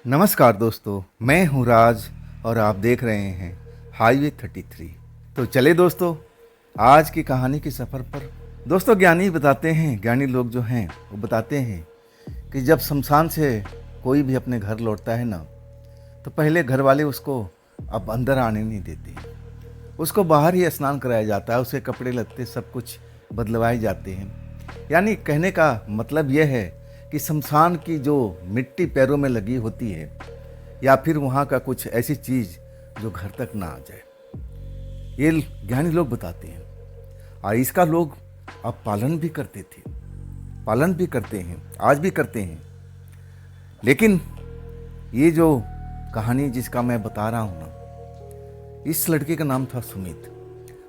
नमस्कार दोस्तों, मैं हूं राज और आप देख रहे हैं हाईवे 33। तो चले दोस्तों, आज की कहानी के सफ़र पर। दोस्तों, ज्ञानी बताते हैं, ज्ञानी लोग जो हैं वो बताते हैं कि जब शमशान से कोई भी अपने घर लौटता है ना, तो पहले घर वाले उसको अब अंदर आने नहीं देते। उसको बाहर ही स्नान कराया जाता है, उसके कपड़े लत्ते सब कुछ बदलवाए जाते हैं। यानी कहने का मतलब यह है कि शमशान की जो मिट्टी पैरों में लगी होती है, या फिर वहाँ का कुछ ऐसी चीज़ जो घर तक ना आ जाए, ये ज्ञानी लोग बताते हैं। और इसका लोग अब पालन भी करते थे, पालन भी करते हैं, आज भी करते हैं। लेकिन ये जो कहानी जिसका मैं बता रहा हूँ ना, इस लड़के का नाम था सुमित।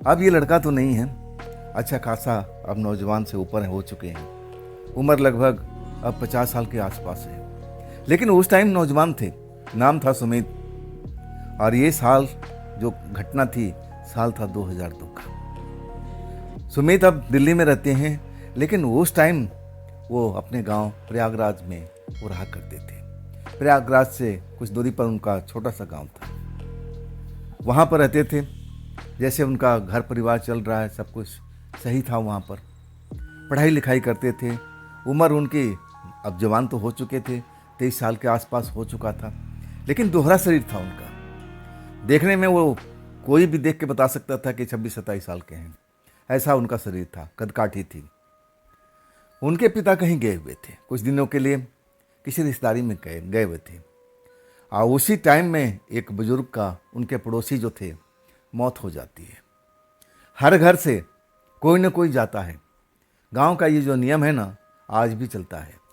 अब ये लड़का तो नहीं है, अच्छा खासा अब नौजवान से ऊपर हो चुके हैं, उम्र लगभग अब 50 साल के आसपास है। लेकिन उस टाइम नौजवान थे, नाम था सुमित। और ये साल जो घटना थी, साल था 2002 का। सुमित अब दिल्ली में रहते हैं, लेकिन उस टाइम वो अपने गांव प्रयागराज में वो रहा करते थे। प्रयागराज से कुछ दूरी पर उनका छोटा सा गांव था, वहाँ पर रहते थे। जैसे उनका घर परिवार चल रहा है, सब कुछ सही था वहाँ पर। पढ़ाई लिखाई करते थे। उम्र उनकी अब जवान तो हो चुके थे, 23 साल के आसपास हो चुका था। लेकिन दोहरा शरीर था उनका। देखने में वो कोई भी देख के बता सकता था कि 26-27 साल के हैं, ऐसा उनका शरीर था, कदकाठी थी। उनके पिता कहीं गए हुए थे, कुछ दिनों के लिए किसी रिश्तेदारी में गए हुए थे। और उसी टाइम में एक बुजुर्ग का, उनके पड़ोसी जो थे, मौत हो जाती है। हर घर से कोई ना कोई जाता है। गांव का ये जो नियम है ना, आज भी चलता है।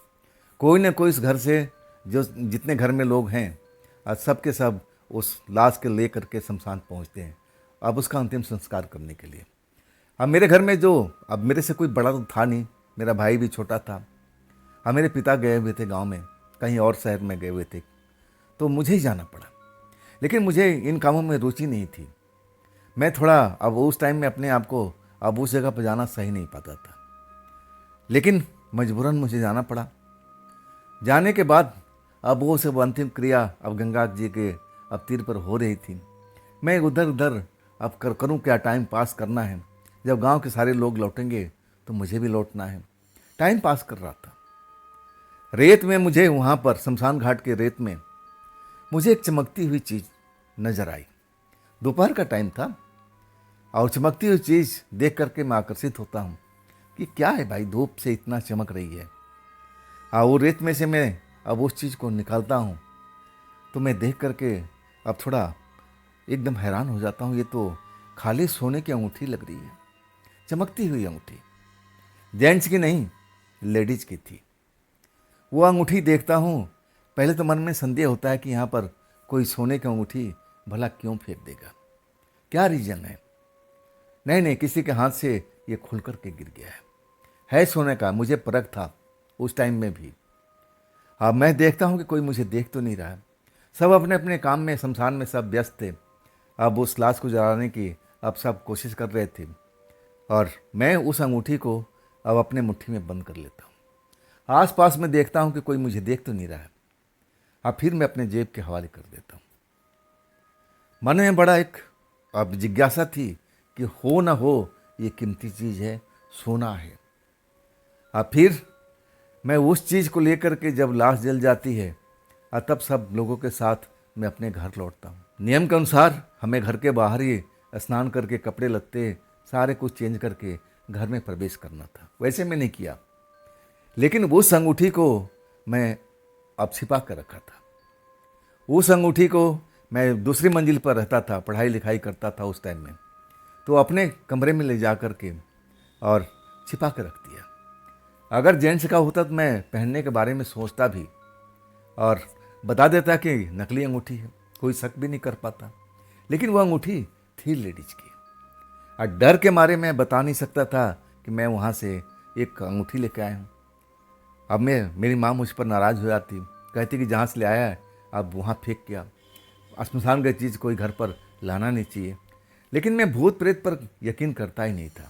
कोई ना कोई इस घर से, जो जितने घर में लोग हैं, आज सब के सब उस लाश के ले करके शमशान पहुंचते हैं, अब उसका अंतिम संस्कार करने के लिए। अब मेरे घर में जो, अब मेरे से कोई बड़ा तो था नहीं, मेरा भाई भी छोटा था। अब मेरे पिता गए हुए थे गांव में, कहीं और शहर में गए हुए थे, तो मुझे ही जाना पड़ा। लेकिन मुझे इन कामों में रुचि नहीं थी। मैं थोड़ा अब उस टाइम में अपने आप को अब उस जगह पर जाना सही नहीं पाता था, लेकिन मजबूरन मुझे जाना पड़ा। जाने के बाद अब वो सब अंतिम क्रिया अब गंगा जी के अब तीर पर हो रही थी। मैं उधर उधर अब करूँ क्या, टाइम पास करना है। जब गांव के सारे लोग लौटेंगे तो मुझे भी लौटना है। टाइम पास कर रहा था। रेत में मुझे, वहाँ पर शमशान घाट के रेत में मुझे एक चमकती हुई चीज़ नजर आई। दोपहर का टाइम था और चमकती हुई चीज़ देख करके मैं आकर्षित होता हूँ कि क्या है भाई, धूप से इतना चमक रही है। और वो रेत में से मैं अब उस चीज़ को निकालता हूँ, तो मैं देख करके अब थोड़ा एकदम हैरान हो जाता हूँ। ये तो खाली सोने की अंगूठी लग रही है, चमकती हुई अंगूठी। जेंट्स की नहीं, लेडीज की थी। वो अंगूठी देखता हूँ, पहले तो मन में संदेह होता है कि यहाँ पर कोई सोने की अंगूठी भला क्यों फेंक देगा, क्या रीज़न है। नहीं नहीं, किसी के हाथ से ये खुल कर के गिर गया है सोने का। मुझे परख था उस टाइम में भी। अब मैं देखता हूँ कि कोई मुझे देख तो नहीं रहा है। सब अपने अपने काम में, शमशान में सब व्यस्त थे। अब उस लाश को जलाने की अब सब कोशिश कर रहे थे, और मैं उस अंगूठी को अब अपने मुट्ठी में बंद कर लेता हूँ। आस पास में देखता हूँ कि कोई मुझे देख तो नहीं रहा है। अब फिर मैं अपने जेब के हवाले कर देता हूँ। मन में बड़ा एक अब जिज्ञासा थी कि हो ना हो, ये कीमती चीज़ है, सोना है। अब फिर मैं उस चीज़ को लेकर के जब लाश जल जाती है, और तब सब लोगों के साथ मैं अपने घर लौटता हूँ। नियम के अनुसार हमें घर के बाहर ही स्नान करके, कपड़े लत्ते सारे कुछ चेंज करके घर में प्रवेश करना था। वैसे मैंने किया, लेकिन उस अंगूठी को मैं अब छिपा कर रखा था। उस अंगूठी को मैं दूसरी मंजिल पर रहता था, पढ़ाई लिखाई करता था उस टाइम में, तो अपने कमरे में ले जा कर के और छिपा कर रख दिया। अगर जेंट्स का होता तो मैं पहनने के बारे में सोचता भी और बता देता कि नकली अंगूठी है, कोई शक भी नहीं कर पाता। लेकिन वो अंगूठी थी लेडीज की, और डर के मारे मैं बता नहीं सकता था कि मैं वहाँ से एक अंगूठी लेके आया हूँ। अब मेरी माँ मुझ पर नाराज़ हो जाती, कहती कि जहाँ से ले आया है अब वहाँ फेंक के आ, श्मशान की चीज़ कोई घर पर लाना नहीं चाहिए। लेकिन मैं भूत प्रेत पर यकीन करता ही नहीं था।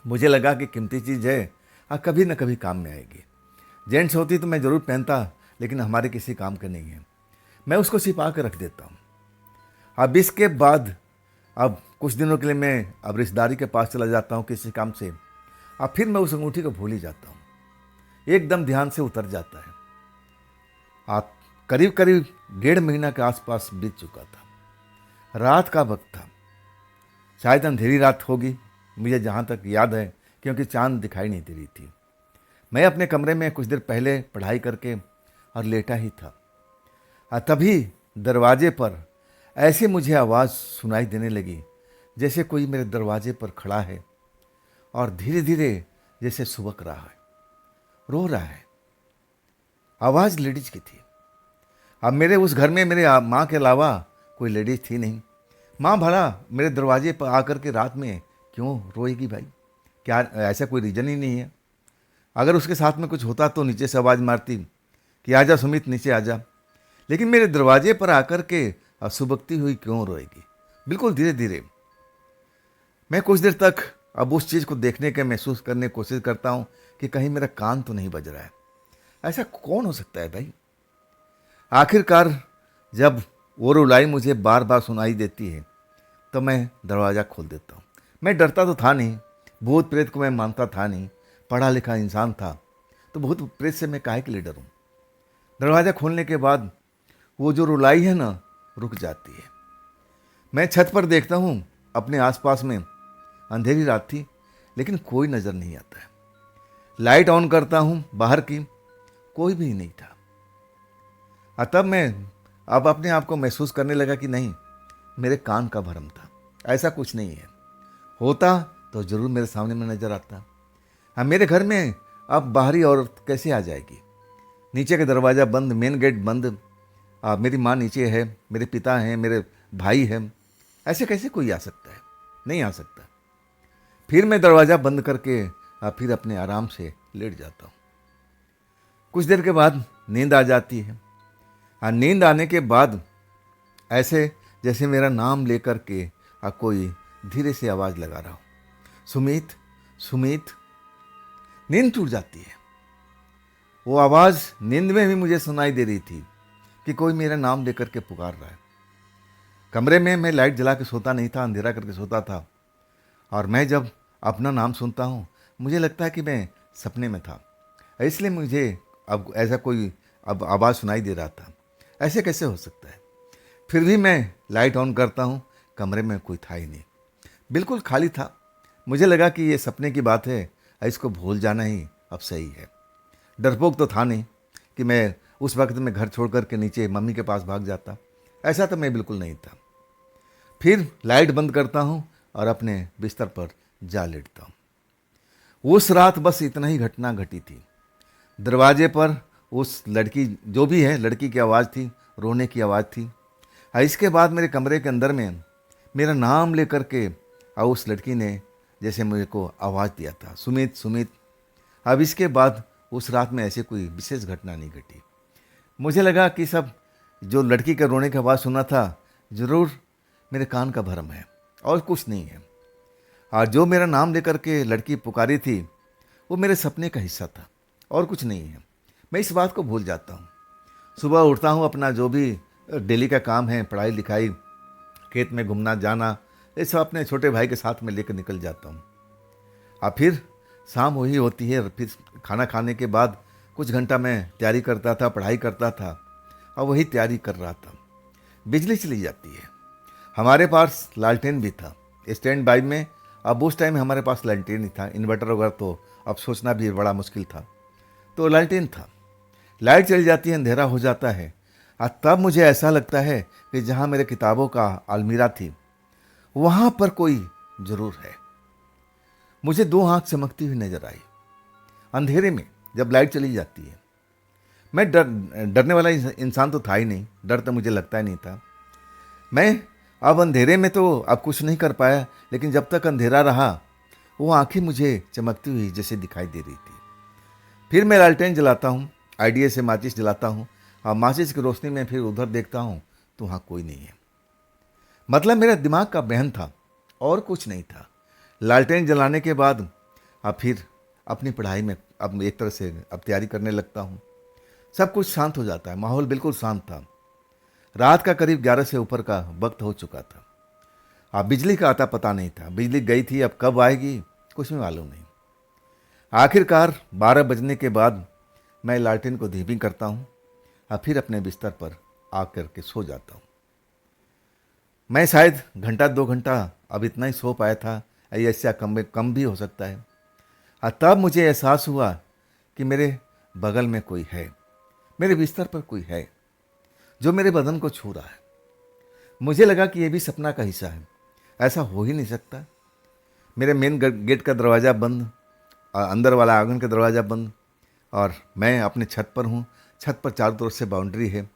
मुझे लगा कि कीमती चीज़ है और कभी न कभी काम में आएगी। जेंट्स होती तो मैं ज़रूर पहनता, लेकिन हमारे किसी काम के नहीं है। मैं उसको छिपा कर रख देता हूँ। अब इसके बाद अब कुछ दिनों के लिए मैं अब रिश्तेदारी के पास चला जाता हूँ किसी काम से। अब फिर मैं उस अंगूठी को भूल ही जाता हूँ, एकदम ध्यान से उतर जाता है। आप करीब करीब 1.5 महीना के आसपास बीत चुका था। रात का वक्त था, शायद अंधेरी रात होगी, मुझे जहाँ तक याद है, क्योंकि चांद दिखाई नहीं दे रही थी। मैं अपने कमरे में कुछ देर पहले पढ़ाई करके और लेटा ही था। तभी दरवाजे पर ऐसे मुझे आवाज़ सुनाई देने लगी जैसे कोई मेरे दरवाजे पर खड़ा है और धीरे धीरे जैसे सुबक रहा है, रो रहा है। आवाज़ लेडीज की थी। अब मेरे उस घर में मेरे माँ के अलावा कोई लेडीज थी नहीं। माँ भला मेरे दरवाजे पर आकर के रात में क्यों रोएगी भाई? क्या ऐसा कोई रीज़न ही नहीं है? अगर उसके साथ में कुछ होता तो नीचे से आवाज़ मारती कि आजा सुमित, नीचे आजा। लेकिन मेरे दरवाजे पर आकर के सुबकती हुई क्यों रोएगी? बिल्कुल धीरे धीरे। मैं कुछ देर तक अब उस चीज़ को देखने के महसूस करने की कोशिश करता हूँ कि कहीं मेरा कान तो नहीं बज रहा है। ऐसा कौन हो सकता है भाई? आखिरकार जब वो रुलाई मुझे बार बार सुनाई देती है तो मैं दरवाज़ा खोल देता हूँ। मैं डरता तो था नहीं, भूत प्रेत को मैं मानता था नहीं, पढ़ा लिखा इंसान था, तो भूत प्रेत से मैं काहे के लिए डरूँ? दरवाज़ा खोलने के बाद वो जो रुलाई है ना, रुक जाती है। मैं छत पर देखता हूँ अपने आसपास में। अंधेरी रात थी लेकिन कोई नज़र नहीं आता है। लाइट ऑन करता हूँ बाहर की, कोई भी नहीं था। तब मैं अब अपने आप को महसूस करने लगा कि नहीं, मेरे कान का भरम था, ऐसा कुछ नहीं है। होता तो ज़रूर मेरे सामने में नज़र आता। हाँ, मेरे घर में अब बाहरी औरत कैसे आ जाएगी? नीचे का दरवाज़ा बंद, मेन गेट बंद। मेरी माँ नीचे है, मेरे पिता हैं, मेरे भाई हैं, ऐसे कैसे कोई आ सकता है? नहीं आ सकता। फिर मैं दरवाज़ा बंद करके फिर अपने आराम से लेट जाता हूँ। कुछ देर के बाद नींद आ जाती है। नींद आने के बाद ऐसे जैसे मेरा नाम लेकर के कोई धीरे से आवाज़ लगा रहा हो, सुमित सुमित। नींद टूट जाती है। वो आवाज़ नींद में भी मुझे सुनाई दे रही थी कि कोई मेरा नाम लेकर के पुकार रहा है। कमरे में मैं लाइट जला के सोता नहीं था, अंधेरा करके सोता था। और मैं जब अपना नाम सुनता हूँ मुझे लगता है कि मैं सपने में था, इसलिए मुझे अब ऐसा कोई अब आवाज़ सुनाई दे रहा था। ऐसे कैसे हो सकता है? फिर भी मैं लाइट ऑन करता हूँ, कमरे में कोई था ही नहीं, बिल्कुल खाली था। मुझे लगा कि ये सपने की बात है, इसको भूल जाना ही अब सही है। डरपोक तो था नहीं कि मैं उस वक्त में घर छोड़ कर के नीचे मम्मी के पास भाग जाता, ऐसा तो मैं बिल्कुल नहीं था। फिर लाइट बंद करता हूँ और अपने बिस्तर पर जा लेटता हूँ। उस रात बस इतना ही घटना घटी थी। दरवाजे पर उस लड़की, जो भी है, लड़की की आवाज़ थी, रोने की आवाज़ थी। इसके बाद मेरे कमरे के अंदर में मेरा नाम लेकर के उस लड़की ने जैसे मुझे को आवाज़ दिया था, सुमित सुमित। अब इसके बाद उस रात में ऐसे कोई विशेष घटना नहीं घटी। मुझे लगा कि सब जो लड़की का रोने की आवाज़ सुना था ज़रूर मेरे कान का भरम है और कुछ नहीं है। और जो मेरा नाम लेकर के लड़की पुकारी थी वो मेरे सपने का हिस्सा था और कुछ नहीं है। मैं इस बात को भूल जाता हूँ। सुबह उठता हूँ, अपना जो भी डेली का काम है, पढ़ाई लिखाई, खेत में घूमना जाना, ये सब अपने छोटे भाई के साथ में लेकर निकल जाता हूँ। और फिर शाम वही होती है। फिर खाना खाने के बाद कुछ घंटा मैं तैयारी करता था, पढ़ाई करता था और वही तैयारी कर रहा था। बिजली चली जाती है। हमारे पास लालटेन भी था स्टैंड बाई में। अब उस टाइम हमारे पास लालटेन ही था, इन्वर्टर वगैरह तो अब सोचना भी बड़ा मुश्किल था, तो लालटेन था। लाइट चली जाती है, अंधेरा हो जाता है। और तब मुझे ऐसा लगता है कि जहाँ मेरे किताबों का अलमीरा थी वहाँ पर कोई ज़रूर है। मुझे 2 आँख चमकती हुई नजर आई अंधेरे में जब लाइट चली जाती है। मैं डरने वाला इंसान तो था ही नहीं, डर तो मुझे लगता ही नहीं था। मैं अब अंधेरे में तो अब कुछ नहीं कर पाया, लेकिन जब तक अंधेरा रहा वो आंखें मुझे चमकती हुई जैसे दिखाई दे रही थी। फिर मैं लालटेन जलाता हूँ, आईडिया से माचिस जलाता हूँ और माचिस की रोशनी में फिर उधर देखता हूँ तो वहाँ कोई नहीं है। मतलब मेरा दिमाग का बहन था और कुछ नहीं था। लालटेन जलाने के बाद अब फिर अपनी पढ़ाई में अब एक तरह से अब तैयारी करने लगता हूँ। सब कुछ शांत हो जाता है, माहौल बिल्कुल शांत था। रात का करीब 11 से ऊपर का वक्त हो चुका था। अब बिजली का आता पता नहीं था, बिजली गई थी, अब कब आएगी कुछ भी मालूम नहीं। आखिरकार 12 बजने के बाद मैं लालटेन को धीमी करता हूँ और फिर अपने बिस्तर पर आकर के सो जाता हूँ। मैं शायद घंटा 2 घंटा अब इतना ही सो पाया था, ऐसा कम भी हो सकता है। और तब मुझे एहसास हुआ कि मेरे बगल में कोई है, मेरे बिस्तर पर कोई है जो मेरे बदन को छू रहा है। मुझे लगा कि यह भी सपना का हिस्सा है, ऐसा हो ही नहीं सकता। मेरे मेन गेट का दरवाज़ा बंद और अंदर वाला आंगन का दरवाज़ा बंद, और मैं अपने छत पर हूँ। छत पर चारों तरफ से बाउंड्री है।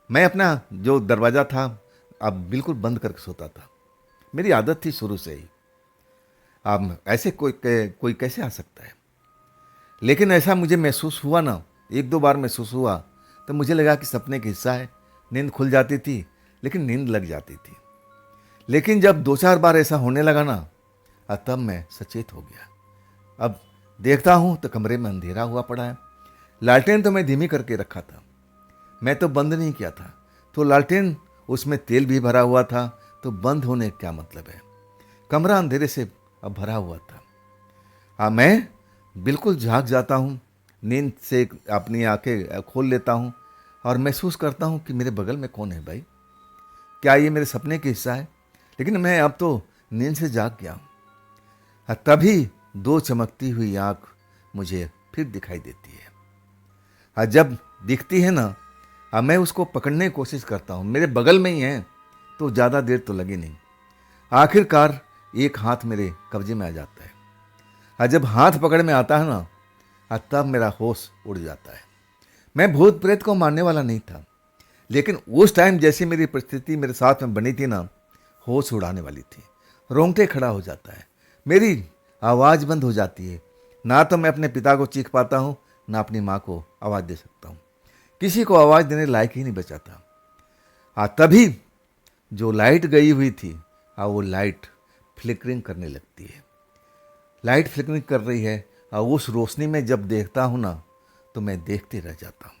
मैं अपना जो दरवाज़ा था अब बिल्कुल बंद करके सोता था। मेरी आदत थी शुरू से ही। अब ऐसे कोई कैसे आ सकता है? लेकिन ऐसा मुझे महसूस हुआ ना, 1-2 बार महसूस हुआ, तो मुझे लगा कि सपने का हिस्सा है। नींद खुल जाती थी, लेकिन नींद लग जाती थी। लेकिन जब 2-4 बार ऐसा होने लगा ना, तब मैं सचेत हो गया। अब देखता हूँ तो कमरे में अंधेरा हुआ पड़ा है। लालटेन तो मैं धीमी करके रखा था, मैं तो बंद नहीं किया था। तो लालटेन, उसमें तेल भी भरा हुआ था, तो बंद होने का क्या मतलब है? कमरा अंधेरे से अब भरा हुआ था। मैं बिल्कुल झाँक जाता हूँ, नींद से अपनी आंखें खोल लेता हूँ और महसूस करता हूँ कि मेरे बगल में कौन है भाई? क्या ये मेरे सपने का हिस्सा है? लेकिन मैं अब तो नींद से जाग गया हूँ। तभी 2 चमकती हुई आँख मुझे फिर दिखाई देती है। जब दिखती है ना, मैं उसको पकड़ने की कोशिश करता हूँ। मेरे बगल में ही है, तो ज़्यादा देर तो लगी नहीं। आखिरकार एक हाथ मेरे कब्जे में आ जाता है। जब हाथ पकड़ में आता है ना, तब मेरा होश उड़ जाता है। मैं भूत प्रेत को मारने वाला नहीं था, लेकिन उस टाइम जैसी मेरी परिस्थिति मेरे साथ में बनी थी ना, होश उड़ाने वाली थी। रोंगटे खड़ा हो जाता है, मेरी आवाज़ बंद हो जाती है। ना तो मैं अपने पिता को चीख पाता हूँ, ना अपनी माँ को आवाज़ दे सकता हूँ। किसी को आवाज़ देने लायक ही नहीं बचाता। तभी जो लाइट गई हुई थी, वो लाइट फ्लिकरिंग करने लगती है। लाइट फ्लिकरिंग कर रही है, और उस रोशनी में जब देखता हूँ ना, तो मैं देखते रह जाता हूँ।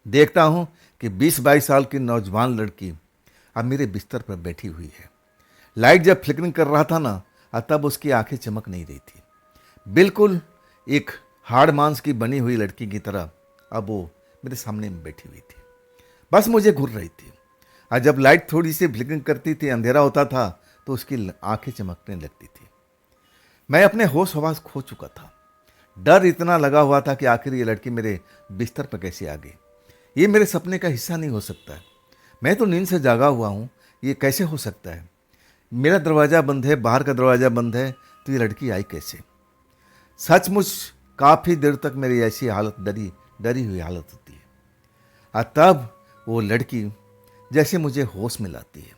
देखता हूँ कि 20-22 साल की नौजवान लड़की अब मेरे बिस्तर पर बैठी हुई है। लाइट जब फ्लिकरिंग कर रहा था ना, तब उसकी आंखें चमक नहीं रही थी। बिल्कुल एक हाड़ मांस की बनी हुई लड़की की तरह अब वो मेरे सामने में बैठी हुई थी, बस मुझे घूर रही थी। और जब लाइट थोड़ी सी फ्लिकरिंग करती थी, अंधेरा होता था, तो उसकी आंखें चमकने लगती थी। मैं अपने होश हवास खो चुका था। डर इतना लगा हुआ था कि आखिर ये लड़की मेरे बिस्तर पर कैसे आ गई? ये मेरे सपने का हिस्सा नहीं हो सकता है। मैं तो नींद से जागा हुआ हूँ, ये कैसे हो सकता है? मेरा दरवाज़ा बंद है, बाहर का दरवाज़ा बंद है, तो ये लड़की आई कैसे? सचमुच काफ़ी देर तक मेरी ऐसी हालत, डरी डरी हुई हालत होती है। और तब वो लड़की जैसे मुझे होश में लाती है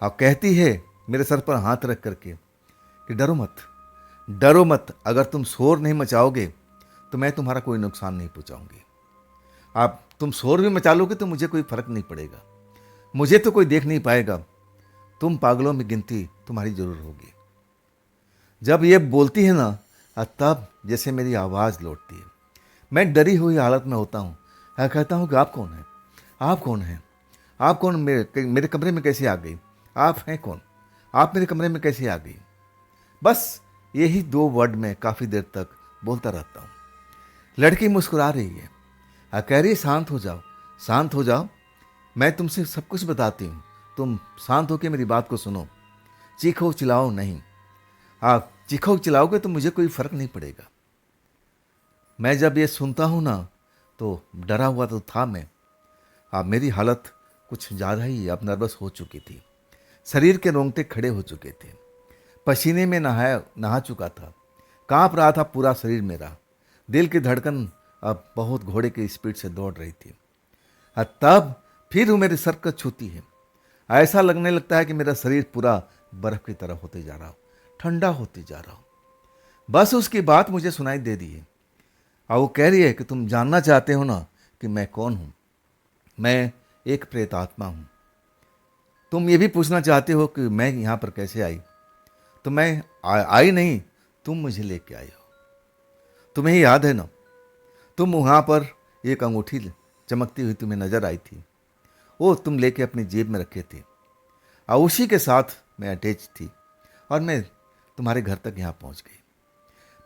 और कहती है मेरे सर पर हाथ रख करके कि डरो मत, डरो मत, अगर तुम शोर नहीं मचाओगे तो मैं तुम्हारा कोई नुकसान नहीं पहुंचाऊंगी। आप तुम शोर भी मचा लोगे तो मुझे कोई फर्क नहीं पड़ेगा, मुझे तो कोई देख नहीं पाएगा, तुम पागलों में गिनती तुम्हारी जरूर होगी। जब ये बोलती है ना, तब जैसे मेरी आवाज़ लौटती है। मैं डरी हुई हालत में होता हूँ। कहता हूँ कि आप कौन हैं? आप कौन हैं? आप कौन? मेरे कमरे में कैसे आ गई? आप हैं कौन? आप मेरे कमरे में कैसे आ गई? बस यही 2 वर्ड में काफ़ी देर तक बोलता रहता हूँ। लड़की मुस्कुरा रही है, कह रही है शांत हो जाओ, शांत हो जाओ, मैं तुमसे सब कुछ बताती हूँ, तुम शांत होकर मेरी बात को सुनो, चीखो चिल्लाओ नहीं। आप चीखो चिल्लाओगे तो मुझे कोई फर्क नहीं पड़ेगा। मैं जब ये सुनता हूँ ना, तो डरा हुआ तो था मैं। मेरी हालत कुछ ज़्यादा ही अब नर्वस हो चुकी थी। शरीर के रोंगटे खड़े हो चुके थे, पसीने में नहा चुका था, कांप रहा था पूरा शरीर मेरा। दिल की धड़कन अब बहुत घोड़े की स्पीड से दौड़ रही थी। तब फिर वो मेरे सर को छूती है। ऐसा लगने लगता है कि मेरा शरीर पूरा बर्फ की तरह होते जा रहा हो, ठंडा होते जा रहा हो। बस उसकी बात मुझे सुनाई दे दी है, और वो कह रही है कि तुम जानना चाहते हो ना कि मैं कौन हूँ? मैं एक प्रेत आत्मा हूँ। तुम ये भी पूछना चाहते हो कि मैं यहाँ पर कैसे आई? तो मैं आई नहीं, तुम मुझे लेके आए हो। तुम्हें याद है ना, तुम वहाँ पर एक अंगूठी चमकती हुई तुम्हें नजर आई थी, वो तुम लेके अपनी जेब में रखे थे और उसी के साथ मैं अटैच थी और मैं तुम्हारे घर तक यहाँ पहुँच गई।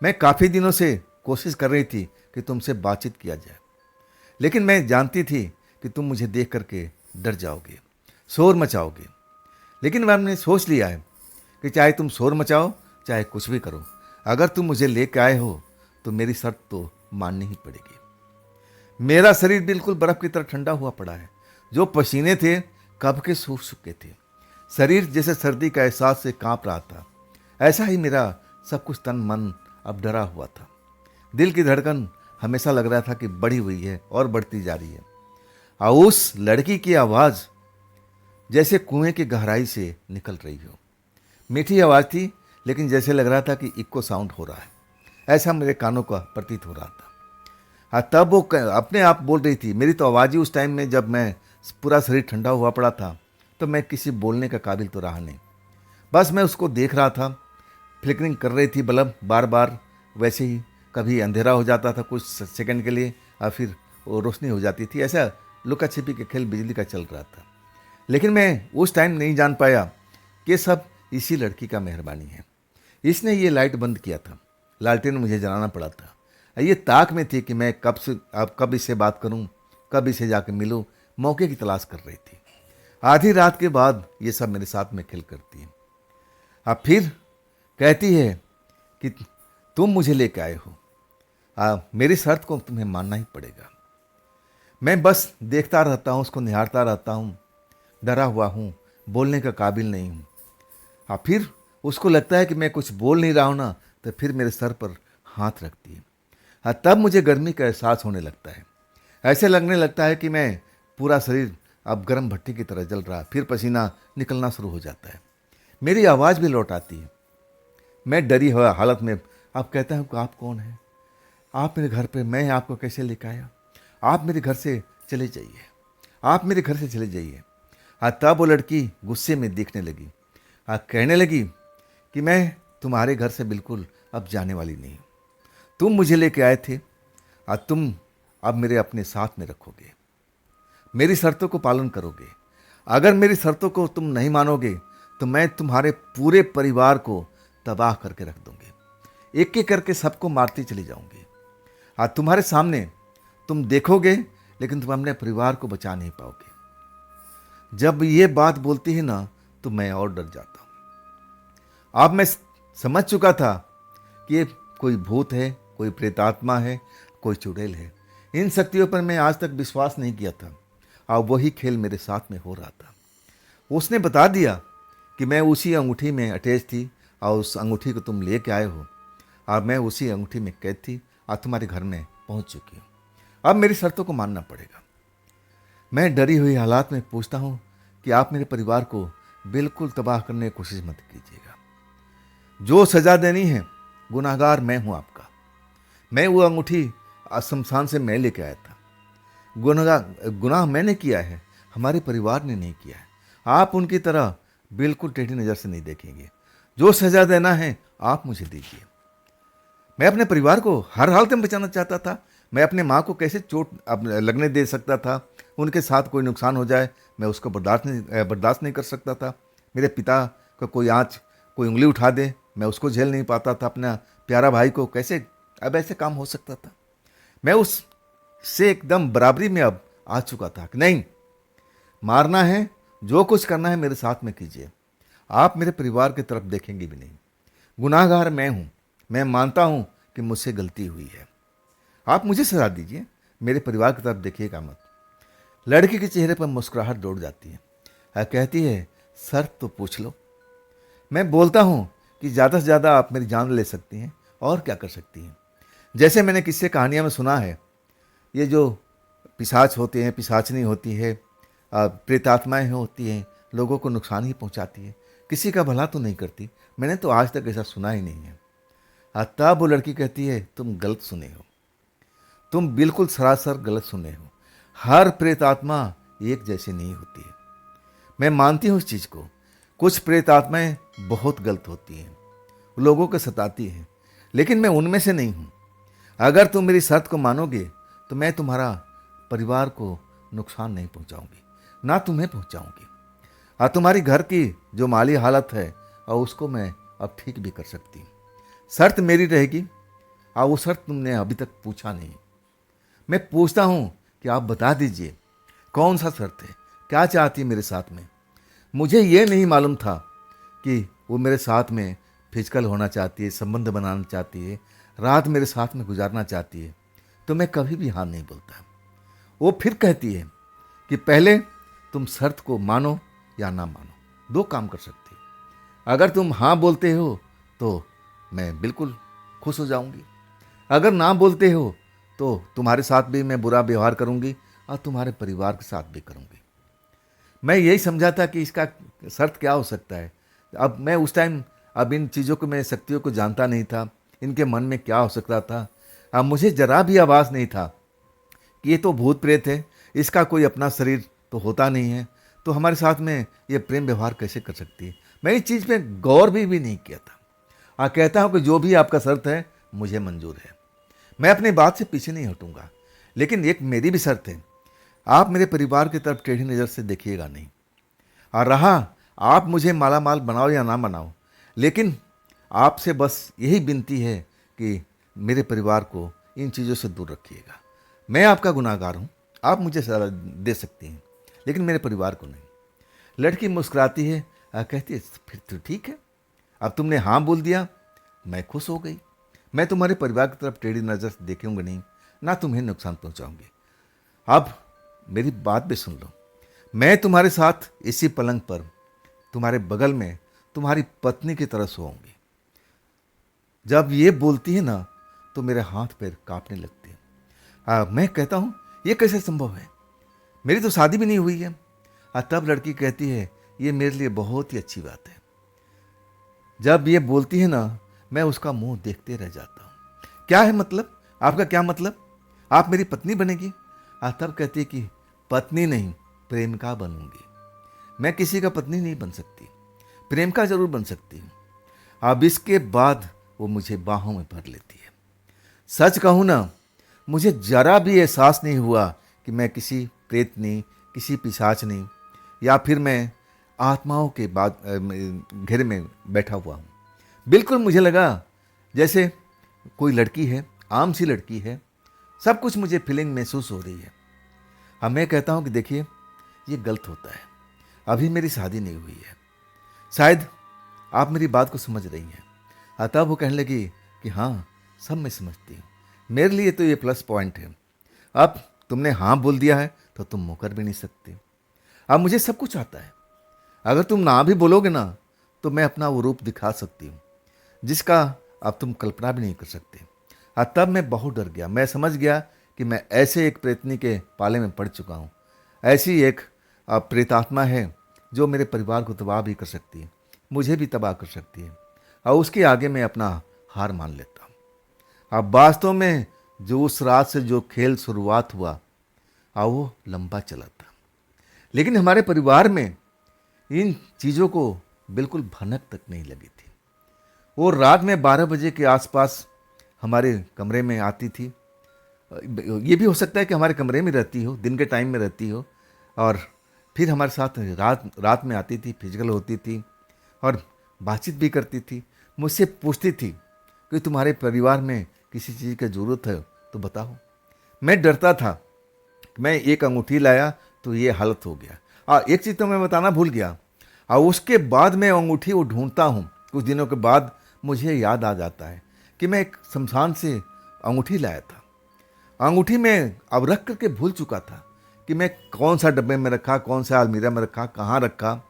मैं काफ़ी दिनों से कोशिश कर रही थी कि तुमसे बातचीत किया जाए, लेकिन मैं जानती थी कि तुम मुझे देख करके डर जाओगे, शोर मचाओगे। लेकिन मैंने सोच लिया है कि चाहे तुम शोर मचाओ, चाहे कुछ भी करो, अगर तुम मुझे लेके आए हो तो मेरी शर्त तो माननी ही पड़ेगी। मेरा शरीर बिल्कुल बर्फ़ की तरह ठंडा हुआ पड़ा है। जो पसीने थे कब के सूख चुके थे। शरीर जैसे सर्दी का एहसास से कांप रहा था। ऐसा ही मेरा सब कुछ तन मन अब डरा हुआ था। दिल की धड़कन हमेशा लग रहा था कि बढ़ी हुई है और बढ़ती जा रही है। और उस लड़की की आवाज़ जैसे कुएं की गहराई से निकल रही हो। मीठी आवाज़ थी, लेकिन जैसे लग रहा था कि इको साउंड हो रहा है, ऐसा मेरे कानों का प्रतीत हो रहा था। हाँ, तब वो अपने आप बोल रही थी। मेरी तो आवाज़ ही उस टाइम में, जब मैं पूरा शरीर ठंडा हुआ पड़ा था, तो मैं किसी बोलने का काबिल तो रहा नहीं। बस मैं उसको देख रहा था। फ्लिकरिंग कर रही थी बल्ब बार बार, वैसे ही कभी अंधेरा हो जाता था कुछ सेकंड के लिए और फिर वो रोशनी हो जाती थी। ऐसा लुका छिपी के खेल बिजली का चल रहा था। लेकिन मैं उस टाइम नहीं जान पाया कि सब इसी लड़की का मेहरबानी है। इसने ये लाइट बंद किया था, लालटेन मुझे जलाना पड़ा था। ये ताक में थी कि मैं कब इससे बात करूं, कब इसे जाकर मिलूं, मौके की तलाश कर रही थी। आधी रात के बाद ये सब मेरे साथ में खेल करती है। अब फिर कहती है कि तुम मुझे लेके आए हो, मेरी शर्त को तुम्हें मानना ही पड़ेगा। मैं बस देखता रहता हूँ, उसको निहारता रहता हूँ। डरा हुआ हूँ, बोलने का काबिल नहीं हूँ। फिर उसको लगता है कि मैं कुछ बोल नहीं रहा हूँ ना, तो फिर मेरे सर पर हाथ रखती है। तब मुझे गर्मी का एहसास होने लगता है। ऐसे लगने लगता है कि मैं पूरा शरीर अब गर्म भट्टी की तरह जल रहा। फिर पसीना निकलना शुरू हो जाता है। मेरी आवाज़ भी लौट आती है। मैं डरी हुआ हालत में अब कहता हूँ कि आप कौन हैं? आप मेरे घर पे, मैं आपको कैसे लेकर आया? आप मेरे घर से चले जाइए, आप मेरे घर से चले जाइए। तब वो लड़की गुस्से में देखने लगी। कहने लगी कि मैं तुम्हारे घर से बिल्कुल अब जाने वाली नहीं हूँ। तुम मुझे लेके आए थे और तुम अब मेरे अपने साथ में रखोगे, मेरी शर्तों को पालन करोगे। अगर मेरी शर्तों को तुम नहीं मानोगे तो मैं तुम्हारे पूरे परिवार को तबाह करके रख दूंगी। एक एक करके सबको मारती चली जाऊंगी। आज तुम्हारे सामने तुम देखोगे, लेकिन तुम अपने परिवार को बचा नहीं पाओगे। जब ये बात बोलती है ना, तो मैं और डर जाता हूँ। अब मैं समझ चुका था कि ये कोई भूत है, कोई प्रेतात्मा है, कोई चुड़ैल है। इन शक्तियों पर मैं आज तक विश्वास नहीं किया था और वही खेल मेरे साथ में हो रहा था। उसने बता दिया कि मैं उसी अंगूठी में अटैच थी और उस अंगूठी को तुम लेके आए हो और मैं उसी अंगूठी में कैद थी और तुम्हारे घर में पहुंच चुकी हूँ। अब मेरी शर्तों को मानना पड़ेगा। मैं डरी हुई हालात में पूछता हूँ कि आप मेरे परिवार को बिल्कुल तबाह करने की कोशिश मत कीजिएगा। जो सज़ा देनी है, गुनाहगार मैं हूँ आपका। मैं वो अंगूठी शमशान से मैं लेके आया था। गुनाह मैंने किया है, हमारे परिवार ने नहीं किया है। आप उनकी तरह बिल्कुल टेढ़ी नज़र से नहीं देखेंगे। जो सज़ा देना है आप मुझे दीजिए। मैं अपने परिवार को हर हालत में बचाना चाहता था। मैं अपने माँ को कैसे चोट लगने दे सकता था? उनके साथ कोई नुकसान हो जाए, मैं उसको बर्दाश्त नहीं कर सकता था। मेरे पिता को कोई आँच, कोई उंगली उठा दे, मैं उसको झेल नहीं पाता था। अपना प्यारा भाई को कैसे अब ऐसे काम हो सकता था? मैं उस से एकदम बराबरी में अब आ चुका था कि नहीं, मारना है, जो कुछ करना है मेरे साथ में कीजिए। आप मेरे परिवार की तरफ देखेंगे भी नहीं। गुनाहगार मैं हूँ, मैं मानता हूँ कि मुझसे गलती हुई है। आप मुझे सजा दीजिए, मेरे परिवार की तरफ देखिएगा मत। लड़की के चेहरे पर मुस्कुराहट दौड़ जाती है। कहती है, शर्त तो पूछ लो। मैं बोलता हूँ कि ज़्यादा से ज़्यादा आप मेरी जान ले सकती हैं, और क्या कर सकती हैं। जैसे मैंने किस्से कहानियाँ में सुना है, ये जो पिशाच होते हैं, पिशाचनी होती है, प्रेतात्माएँ होती हैं, लोगों को नुकसान ही पहुँचाती है, किसी का भला तो नहीं करती। मैंने तो आज तक ऐसा सुना ही नहीं है। तब वो लड़की कहती है, तुम गलत सुने हो, तुम बिल्कुल सरासर गलत सुने हो। हर प्रेतात्मा एक जैसी नहीं होती है। मैं मानती हूँ इस चीज़ को। कुछ प्रेतात्माएँ बहुत गलत होती हैं, लोगों को सताती हैं, लेकिन मैं उनमें से नहीं हूँ। अगर तुम मेरी शर्त को मानोगे तो मैं तुम्हारा परिवार को नुकसान नहीं पहुँचाऊँगी। ना तुम्हें पहुंचाऊंगी। और तुम्हारी घर की जो माली हालत है और उसको मैं अब ठीक भी कर सकती हूँ। शर्त मेरी रहेगी, और वो शर्त तुमने अभी तक पूछा नहीं। मैं पूछता हूँ कि आप बता दीजिए कौन सा शर्त है, क्या चाहती है मेरे साथ में। मुझे ये नहीं मालूम था कि वो मेरे साथ में फिजिकल होना चाहती है, संबंध बनाना चाहती है, रात मेरे साथ में गुजारना चाहती है। तो मैं कभी भी हाँ नहीं बोलता। वो फिर कहती है कि पहले तुम शर्त को मानो या ना मानो, दो काम कर सकते हो। अगर तुम हाँ बोलते हो तो मैं बिल्कुल खुश हो जाऊंगी, अगर ना बोलते हो तो तुम्हारे साथ भी मैं बुरा व्यवहार करूंगी और तुम्हारे परिवार के साथ भी करूंगी। मैं यही समझा था कि इसका शर्त क्या हो सकता है। अब मैं उस टाइम अब इन चीज़ों को, मैं शक्तियों को जानता नहीं था, इनके मन में क्या हो सकता था। अब मुझे जरा भी आभास नहीं था कि ये तो भूत प्रेत है, इसका कोई अपना शरीर तो होता नहीं है, तो हमारे साथ में ये प्रेम व्यवहार कैसे कर सकती है। मैं इस चीज़ पे गौर भी नहीं किया था। कहता हूँ कि जो भी आपका शर्त है मुझे मंजूर है, मैं अपनी बात से पीछे नहीं हटूंगा। लेकिन एक मेरी भी शर्त है, आप मेरे परिवार की तरफ टेढ़ी नज़र से देखिएगा नहीं। और रहा आप मुझे माला माल बनाओ या ना बनाओ, लेकिन आपसे बस यही विनती है कि मेरे परिवार को इन चीज़ों से दूर रखिएगा। मैं आपका गुनाहगार हूँ, आप मुझे सजा दे सकती हैं, लेकिन मेरे परिवार को नहीं। लड़की मुस्कुराती है, कहती है फिर तो ठीक है, अब तुमने हाँ बोल दिया, मैं खुश हो गई। मैं तुम्हारे परिवार की तरफ टेढ़ी नज़र से देखूंगा नहीं, ना तुम्हें नुकसान पहुंचाऊंगी। अब मेरी बात भी सुन लो, मैं तुम्हारे साथ इसी पलंग पर तुम्हारे बगल में तुम्हारी पत्नी की तरह सोऊंगी। जब ये बोलती है ना तो मेरे हाथ पैर कांपने लगते हैं। मैं कहता हूँ ये कैसे संभव है, मेरी तो शादी भी नहीं हुई है। तब लड़की कहती है ये मेरे लिए बहुत ही अच्छी बात है। जब ये बोलती है ना मैं उसका मुंह देखते रह जाता हूँ। क्या है मतलब, आपका क्या मतलब, आप मेरी पत्नी बनेगी। तब कहती है कि पत्नी नहीं, प्रेमिका बनूंगी। मैं किसी का पत्नी नहीं बन सकती, प्रेमिका जरूर बन सकती हूँ। अब इसके बाद वो मुझे बाहों में भर लेती है। सच कहूँ ना, मुझे जरा भी एहसास नहीं हुआ कि मैं किसी प्रेतनी, किसी पिशाचनी या फिर मैं आत्माओं के बाद घेरे में बैठा हुआ हूँ। बिल्कुल मुझे लगा जैसे कोई लड़की है, आम सी लड़की है, सब कुछ मुझे फीलिंग महसूस हो रही है। अब मैं कहता हूँ कि देखिए ये गलत होता है, अभी मेरी शादी नहीं हुई है, शायद आप मेरी बात को समझ रही हैं। तब वो कहने लगी कि हाँ सब मैं समझती हूँ, मेरे लिए तो ये प्लस पॉइंट है। अब तुमने हाँ बोल दिया है तो तुम मुकर भी नहीं सकते। अब मुझे सब कुछ आता है, अगर तुम ना भी बोलोगे ना तो मैं अपना वो रूप दिखा सकती हूँ जिसका अब तुम कल्पना भी नहीं कर सकते। तब मैं बहुत डर गया, मैं समझ गया कि मैं ऐसे एक प्रेतनी के पाले में पड़ चुका हूँ। ऐसी एक प्रेतात्मा है जो मेरे परिवार को तबाह भी कर सकती है, मुझे भी तबाह कर सकती है, और उसके आगे मैं अपना हार मान लेता हूँ। अब वास्तव में जो उस रात से जो खेल शुरुआत हुआ वो लंबा चला था, लेकिन हमारे परिवार में इन चीज़ों को बिल्कुल भनक तक नहीं लगी थी। वो रात में 12 बजे के आसपास हमारे कमरे में आती थी। ये भी हो सकता है कि हमारे कमरे में रहती हो, दिन के टाइम में रहती हो, और फिर हमारे साथ रात में आती थी, फिजिकल होती थी और बातचीत भी करती थी। मुझसे पूछती थी कि तुम्हारे परिवार में किसी चीज़ की ज़रूरत है तो बताओ। मैं डरता था, मैं एक अंगूठी लाया तो ये हालत हो गया। एक चीज़ तो मैं बताना भूल गया, और उसके बाद मैं अंगूठी वो ढूंढता हूँ। कुछ दिनों के बाद मुझे याद आ जाता है कि मैं एक शमशान से अंगूठी लाया था। अंगूठी में अब रख करके भूल चुका था कि मैं कौन सा डब्बे में रखा, कौन सा अलमीरा में रखा, कहाँ रखा।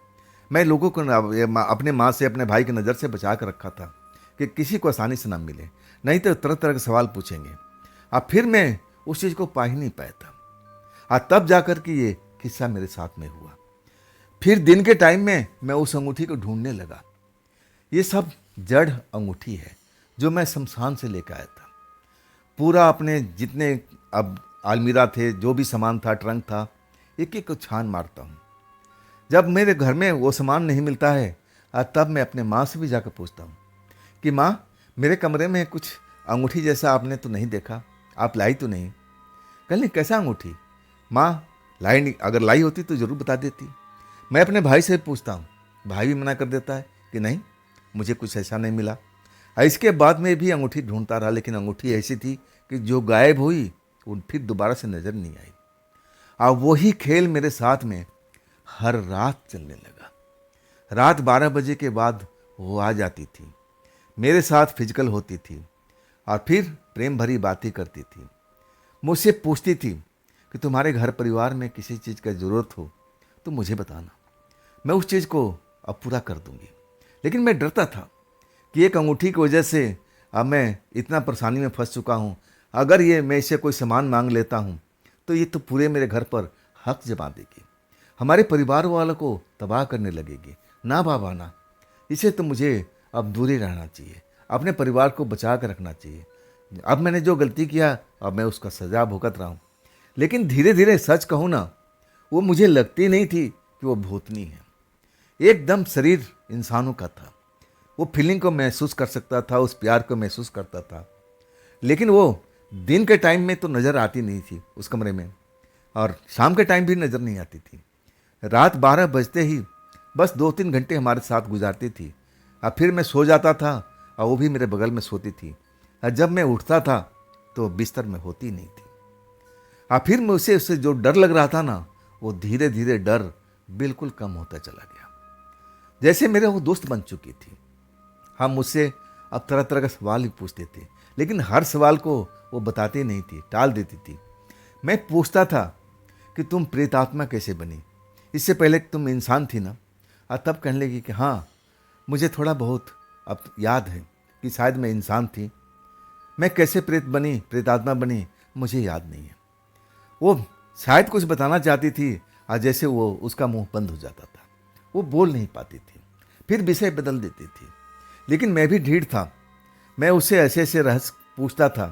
मैं लोगों को अपने माँ से, अपने भाई की नज़र से बचा कर रखा था कि किसी को आसानी से ना मिले, नहीं तो तरह तरह के सवाल पूछेंगे। अब फिर मैं उस चीज़ को पा ही नहीं पाया था। तब जाकर के ये किस्सा मेरे साथ में हुआ। फिर दिन के टाइम में मैं उस अंगूठी को ढूंढने लगा। ये सब जड़ अंगूठी है जो मैं शमशान से लेकर आया था। पूरा अपने जितने अब अलमीरा थे, जो भी सामान था, ट्रंक था, एक एक को छान मारता हूँ। जब मेरे घर में वो सामान नहीं मिलता है तब मैं अपने माँ से भी जाकर पूछता हूँ कि माँ मेरे कमरे में कुछ अंगूठी जैसा आपने तो नहीं देखा, आप लाई तो नहीं। कल नहीं, कैसा अंगूठी माँ, लाई नहीं, अगर लाई होती तो ज़रूर बता देती। मैं अपने भाई से पूछता हूँ, भाई भी मना कर देता है कि नहीं, मुझे कुछ ऐसा नहीं मिला। इसके बाद में भी अंगूठी ढूंढता रहा, लेकिन अंगूठी ऐसी थी कि जो गायब हुई वो फिर दोबारा से नज़र नहीं आई। अब वही खेल मेरे साथ में हर रात चलने लगा। रात 12 बजे के बाद वो आ जाती थी, मेरे साथ फिजिकल होती थी और फिर प्रेम भरी बातें करती थी। मुझसे पूछती थी कि तुम्हारे घर परिवार में किसी चीज़ का ज़रूरत हो तो मुझे बताना, मैं उस चीज़ को अब पूरा कर दूंगी। लेकिन मैं डरता था कि एक अंगूठी की वजह से अब मैं इतना परेशानी में फंस चुका हूँ। अगर ये मैं इससे कोई सामान मांग लेता हूँ तो ये तो पूरे मेरे घर पर हक जमा देगी, हमारे परिवार वालों को तबाह करने लगेगी। ना बाबा ना, इसे तो मुझे अब दूर ही रहना चाहिए, अपने परिवार को बचा कर रखना चाहिए। अब मैंने जो गलती किया अब मैं उसका सजा भुगत रहा हूँ। लेकिन धीरे धीरे सच कहूँ ना, वो मुझे लगती नहीं थी कि वो भूतनी है। एकदम शरीर इंसानों का था, वो फीलिंग को महसूस कर सकता था, उस प्यार को महसूस करता था। लेकिन वो दिन के टाइम में तो नज़र आती नहीं थी उस कमरे में, और शाम के टाइम भी नज़र नहीं आती थी। रात 12 बजते ही बस 2-3 घंटे हमारे साथ गुजारती थी, और फिर मैं सो जाता था और वो भी मेरे बगल में सोती थी। और जब मैं उठता था तो बिस्तर में होती नहीं थी। और फिर मुझसे उससे जो डर लग रहा था ना, वो धीरे धीरे डर बिल्कुल कम होता चला गया, जैसे मेरे वो दोस्त बन चुकी थी। हम मुझसे अब तरह तरह का सवाल ही पूछते थे, लेकिन हर सवाल को वो बताती नहीं थी, टाल देती थी। मैं पूछता था कि तुम प्रेतात्मा कैसे बनी, इससे पहले तुम इंसान थी ना? और तब कहने लगी कि हाँ, मुझे थोड़ा बहुत अब याद है कि शायद मैं इंसान थी। मैं कैसे प्रेत बनी, प्रेतात्मा बनी, मुझे याद नहीं है। वो शायद कुछ बताना चाहती थी और जैसे वो उसका मुंह बंद हो जाता था, वो बोल नहीं पाती थी, फिर विषय बदल देती थी। लेकिन मैं भी ढीठ था, मैं उससे ऐसे ऐसे रहस्य पूछता था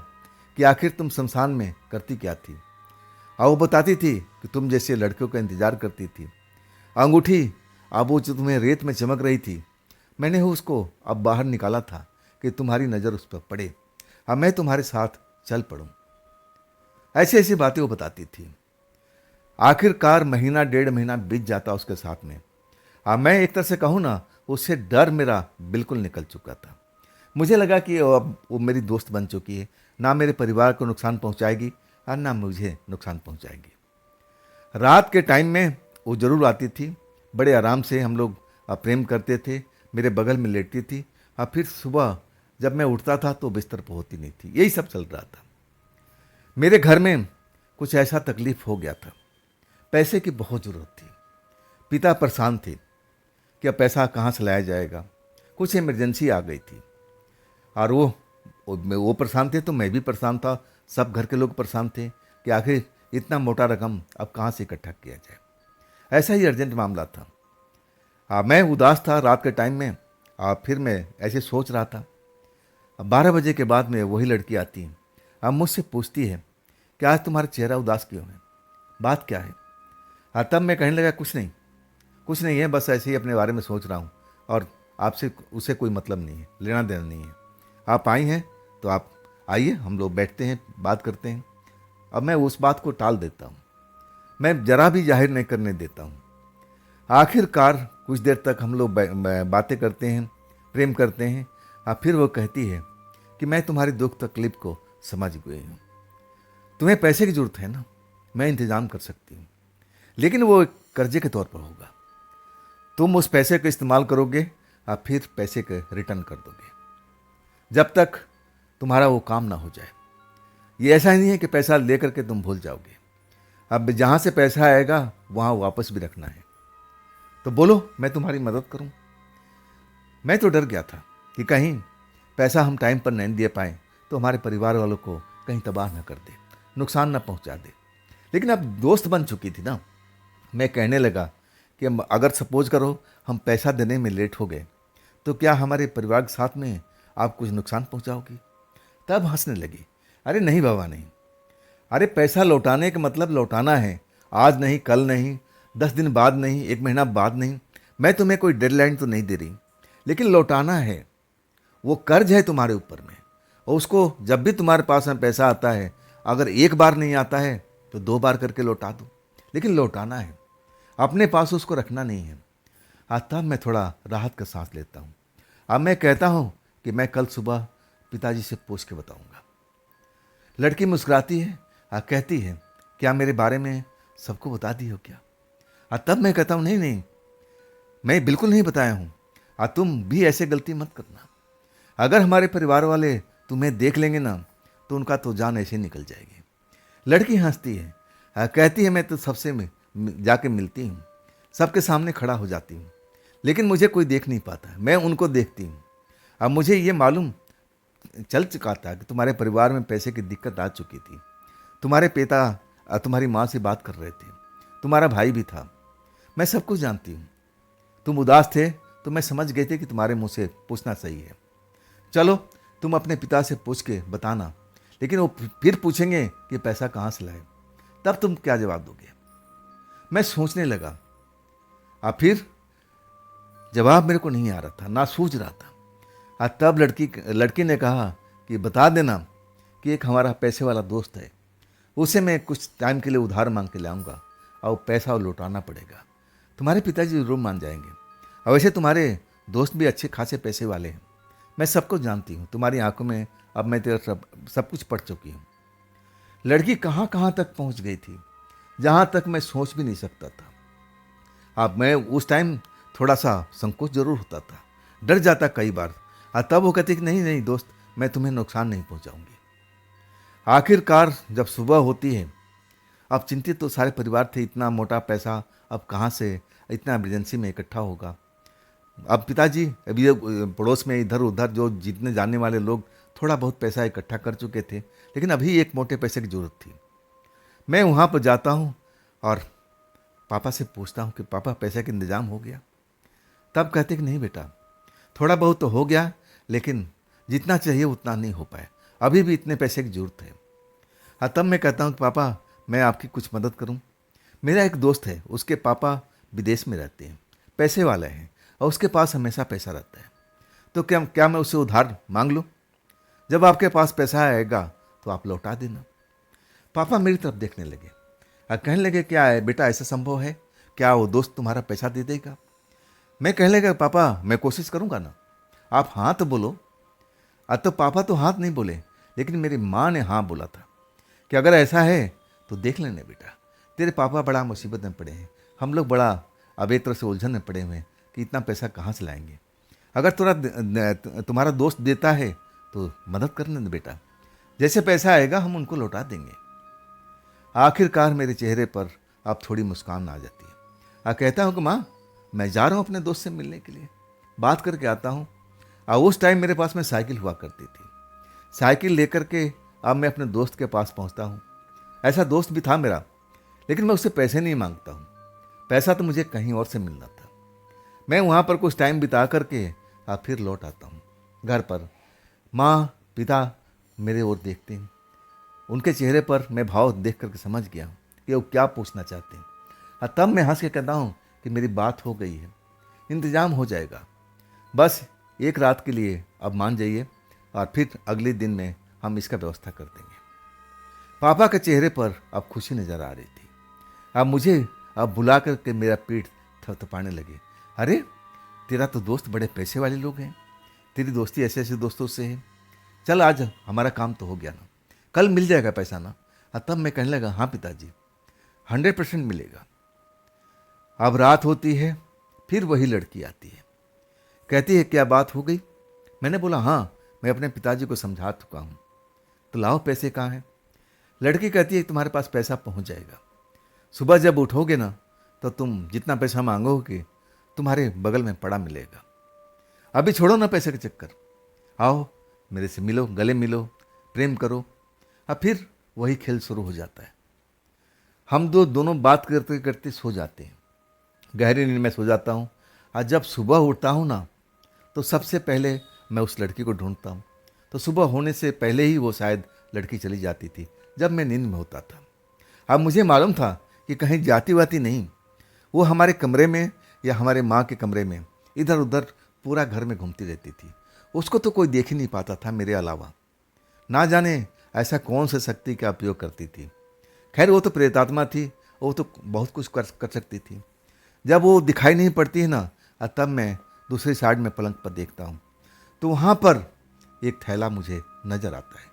कि आखिर तुम शमशान में करती क्या थी। और वो बताती थी कि तुम जैसे लड़कियों का इंतजार करती थी। अंगूठी अब वो जो तुम्हें रेत में चमक रही थी, मैंने उसको अब बाहर निकाला था कि तुम्हारी नज़र उस पर पड़े, अब मैं तुम्हारे साथ चल पड़ूं। ऐसी ऐसी बातें वो बताती थी। आखिरकार महीना 1.5 महीना बीत जाता उसके साथ में। अब मैं एक तरह से कहूँ ना, उससे डर मेरा बिल्कुल निकल चुका था। मुझे लगा कि अब वो मेरी दोस्त बन चुकी है, ना मेरे परिवार को नुकसान पहुंचाएगी और ना मुझे नुकसान पहुंचाएगी। रात के टाइम में वो ज़रूर आती थी, बड़े आराम से हम लोग प्रेम करते थे, मेरे बगल में लेटती थी, और फिर सुबह जब मैं उठता था तो बिस्तर पर होती नहीं थी। यही सब चल रहा था। मेरे घर में कुछ ऐसा तकलीफ हो गया था, पैसे की बहुत ज़रूरत थी। पिता परेशान थे कि अब पैसा कहाँ से लाया जाएगा। कुछ इमरजेंसी आ गई थी और वो परेशान थे तो मैं भी परेशान था, सब घर के लोग परेशान थे कि आखिर इतना मोटा रकम अब कहाँ से इकट्ठा किया जाए। ऐसा ही अर्जेंट मामला था। मैं उदास था रात के टाइम में, और फिर मैं ऐसे सोच रहा था। अब 12 बजे के बाद में वही लड़की आती है, अब मुझसे पूछती है कि आज तुम्हारा चेहरा उदास क्यों है, बात क्या है। और तब मैं कहने लगा कुछ नहीं है, बस ऐसे ही अपने बारे में सोच रहा हूँ, और आपसे उसे कोई मतलब नहीं है, लेना देना नहीं है। आप आई हैं तो आप आइए, हम लोग बैठते हैं, बात करते हैं। अब मैं उस बात को टाल देता हूँ, मैं जरा भी जाहिर नहीं करने देता हूँ। आखिरकार कुछ देर तक हम लोग बातें करते हैं, प्रेम करते हैं, और फिर वो कहती है कि मैं तुम्हारी दुख तकलीफ को समझ गई हूँ, तुम्हें पैसे की ज़रूरत है ना, मैं इंतज़ाम कर सकती हूँ, लेकिन वो एक कर्जे के तौर पर होगा। तुम उस पैसे का इस्तेमाल करोगे और फिर पैसे के रिटर्न कर दोगे, जब तक तुम्हारा वो काम ना हो जाए। ये ऐसा ही नहीं है कि पैसा ले करके तुम भूल जाओगे, अब जहाँ से पैसा आएगा वहाँ वापस भी रखना है। तो बोलो, मैं तुम्हारी मदद करूँ। मैं तो डर गया था कि कहीं पैसा हम टाइम पर नहीं दे पाएँ तो हमारे परिवार वालों को कहीं तबाह ना कर दे, नुकसान ना पहुँचा दे। लेकिन अब दोस्त बन चुकी थी ना, मैं कहने लगा कि अगर सपोज करो हम पैसा देने में लेट हो गए तो क्या हमारे परिवार के साथ में आप कुछ नुकसान पहुंचाओगी। तब हंसने लगी, अरे नहीं बाबा नहीं, अरे पैसा लौटाने का मतलब लौटाना है, आज नहीं, कल नहीं, 10 दिन बाद नहीं, 1 महीना बाद नहीं। मैं तुम्हें कोई डेडलाइन तो नहीं दे रही, लेकिन लौटाना है। वो कर्ज है तुम्हारे ऊपर में, और उसको जब भी तुम्हारे पास में पैसा आता है, अगर एक बार नहीं आता है तो 2 बार करके लौटा दो। लेकिन लौटाना है, अपने पास उसको रखना नहीं है। आज तब मैं थोड़ा राहत का सांस लेता हूँ। अब मैं कहता हूँ कि मैं कल सुबह पिताजी से पूछ के बताऊँगा। लड़की मुस्कुराती है और कहती है, क्या मेरे बारे में सबको बता दी हो क्या? और तब मैं कहता हूँ, नहीं नहीं, मैं बिल्कुल नहीं बताया हूँ। और तुम भी ऐसे गलती मत करना। अगर हमारे परिवार वाले तुम्हें देख लेंगे ना, तो उनका तो जान ऐसे ही निकल जाएगी। लड़की हंसती है और कहती है, मैं तो सबसे जाके मिलती हूँ, सबके सामने खड़ा हो जाती हूँ, लेकिन मुझे कोई देख नहीं पाता, मैं उनको देखती हूँ। अब मुझे ये मालूम चल चुका था कि तुम्हारे परिवार में पैसे की दिक्कत आ चुकी थी। तुम्हारे पिता तुम्हारी माँ से बात कर रहे थे, तुम्हारा भाई भी था, मैं सब कुछ जानती हूँ। तुम उदास थे तो मैं समझ गई थी कि तुम्हारे मुंह से पूछना सही है। चलो तुम अपने पिता से पूछ के बताना, लेकिन वो फिर पूछेंगे कि पैसा कहाँ से लाए, तब तुम क्या जवाब दोगे? मैं सोचने लगा, और फिर जवाब मेरे को नहीं आ रहा था, ना सूझ रहा था। और तब लड़की ने कहा कि बता देना कि एक हमारा पैसे वाला दोस्त है, उसे मैं कुछ टाइम के लिए उधार मांग के लाऊंगा और पैसा लौटाना पड़ेगा। तुम्हारे पिताजी जरूर मान जाएंगे। और वैसे तुम्हारे दोस्त भी अच्छे खासे पैसे वाले हैं, मैं सबको जानती हूँ, तुम्हारी आंखों में अब मैं तेरा सब कुछ पढ़ चुकी हूँ। लड़की कहाँ कहाँ तक पहुँच गई थी, जहाँ तक मैं सोच भी नहीं सकता था। अब मैं उस टाइम थोड़ा सा संकोच जरूर होता था, डर जाता कई बार। और तब वो कहती कि नहीं नहीं दोस्त, मैं तुम्हें नुकसान नहीं पहुँचाऊंगी। आखिरकार जब सुबह होती है, अब चिंतित तो सारे परिवार थे, इतना मोटा पैसा अब कहाँ से इतना इमरजेंसी में इकट्ठा होगा। अब पिताजी अभी पड़ोस में इधर उधर जो जीतने जाने वाले लोग थोड़ा बहुत पैसा इकट्ठा कर चुके थे, लेकिन अभी एक मोटे पैसे की जरूरत थी। मैं वहाँ पर जाता हूँ और पापा से पूछता हूँ कि पापा पैसे का इंतजाम हो गया? तब कहते कि नहीं बेटा, थोड़ा बहुत तो हो गया, लेकिन जितना चाहिए उतना नहीं हो पाया, अभी भी इतने पैसे की जरूरत है। हाँ, तब मैं कहता हूँ कि पापा मैं आपकी कुछ मदद करूँ। मेरा एक दोस्त है, उसके पापा विदेश में रहते हैं, पैसे वाले हैं, और उसके पास हमेशा पैसा रहता है, तो क्या क्या मैं उससे उधार मांग लूँ? जब आपके पास पैसा आएगा तो आप लौटा देना। पापा मेरी तरफ देखने लगे और कहने लगे, क्या है बेटा, ऐसा संभव है? क्या वो दोस्त तुम्हारा पैसा दे देगा? मैं कहने लगा, पापा मैं कोशिश करूँगा ना, आप हाँ तो बोलो। तो पापा तो हाथ नहीं बोले, लेकिन मेरी माँ ने हाँ बोला था कि अगर ऐसा है तो देख लेने बेटा, तेरे पापा बड़ा मुसीबत में पड़े हैं, हम लोग बड़ा अब एक तरह से उलझन में पड़े हुए हैं कि इतना पैसा कहाँ से लाएंगे। अगर तुम्हारा दोस्त देता है तो मदद करने दे बेटा, जैसे पैसा आएगा हम उनको लौटा देंगे। आखिरकार मेरे चेहरे पर अब थोड़ी मुस्कान आ जाती है और कहता हूँ कि माँ मैं जा रहा हूँ अपने दोस्त से मिलने के लिए, बात करके आता हूँ। और उस टाइम मेरे पास में साइकिल हुआ करती थी, साइकिल लेकर के अब मैं अपने दोस्त के पास पहुँचता हूँ। ऐसा दोस्त भी था मेरा, लेकिन मैं उससे पैसे नहीं मांगता हूँ, पैसा तो मुझे कहीं और से मिलना था। मैं वहाँ पर कुछ टाइम बिता करके फिर लौट आता हूँ घर पर। माँ पिता मेरे ओर देखते हैं, उनके चेहरे पर मैं भाव देख करके समझ गया कि वो क्या पूछना चाहते हैं। और तब मैं हंस के कहता हूँ कि मेरी बात हो गई है, इंतज़ाम हो जाएगा, बस एक रात के लिए अब मान जाइए और फिर अगले दिन में हम इसका व्यवस्था कर देंगे। पापा के चेहरे पर अब खुशी नज़र आ रही थी। अब मुझे अब बुला करके मेरा पीठ थपथपाने लगे। अरे तेरा तो दोस्त बड़े पैसे वाले लोग हैं, तेरी दोस्ती ऐसे ऐसे दोस्तों से है, चल आज हमारा काम तो हो गया ना, कल मिल जाएगा पैसा ना। तब मैं कहने लगा, हाँ पिताजी 100% मिलेगा। अब रात होती है, फिर वही लड़की आती है, कहती है क्या बात हो गई? मैंने बोला हाँ, मैं अपने पिताजी को समझा चुका हूँ, तो लाओ पैसे कहाँ हैं? लड़की कहती है तुम्हारे पास पैसा पहुँच जाएगा, सुबह जब उठोगे ना तो तुम जितना पैसा मांगोगे तुम्हारे बगल में पड़ा मिलेगा। अभी छोड़ो ना पैसे के चक्कर, आओ मेरे से मिलो, गले मिलो, प्रेम करो। अब फिर वही खेल शुरू हो जाता है। हम दोनों बात करते करते सो जाते हैं, गहरी नींद में सो जाता हूँ। और जब सुबह उठता हूँ ना तो सबसे पहले मैं उस लड़की को ढूंढता हूँ, तो सुबह होने से पहले ही वो शायद लड़की चली जाती थी जब मैं नींद में होता था। अब मुझे मालूम था कि कहीं जाती वाती नहीं, वो हमारे कमरे में या हमारे माँ के कमरे में इधर उधर पूरा घर में घूमती रहती थी। उसको तो कोई देख ही नहीं पाता था मेरे अलावा, ना जाने ऐसा कौन सा शक्ति का उपयोग करती थी। खैर वो तो प्रेतात्मा थी वो तो बहुत कुछ कर कर सकती थी। जब वो दिखाई नहीं पड़ती है ना, तब मैं दूसरी साइड में पलंग पर देखता हूँ, तो वहाँ पर एक थैला मुझे नज़र आता है।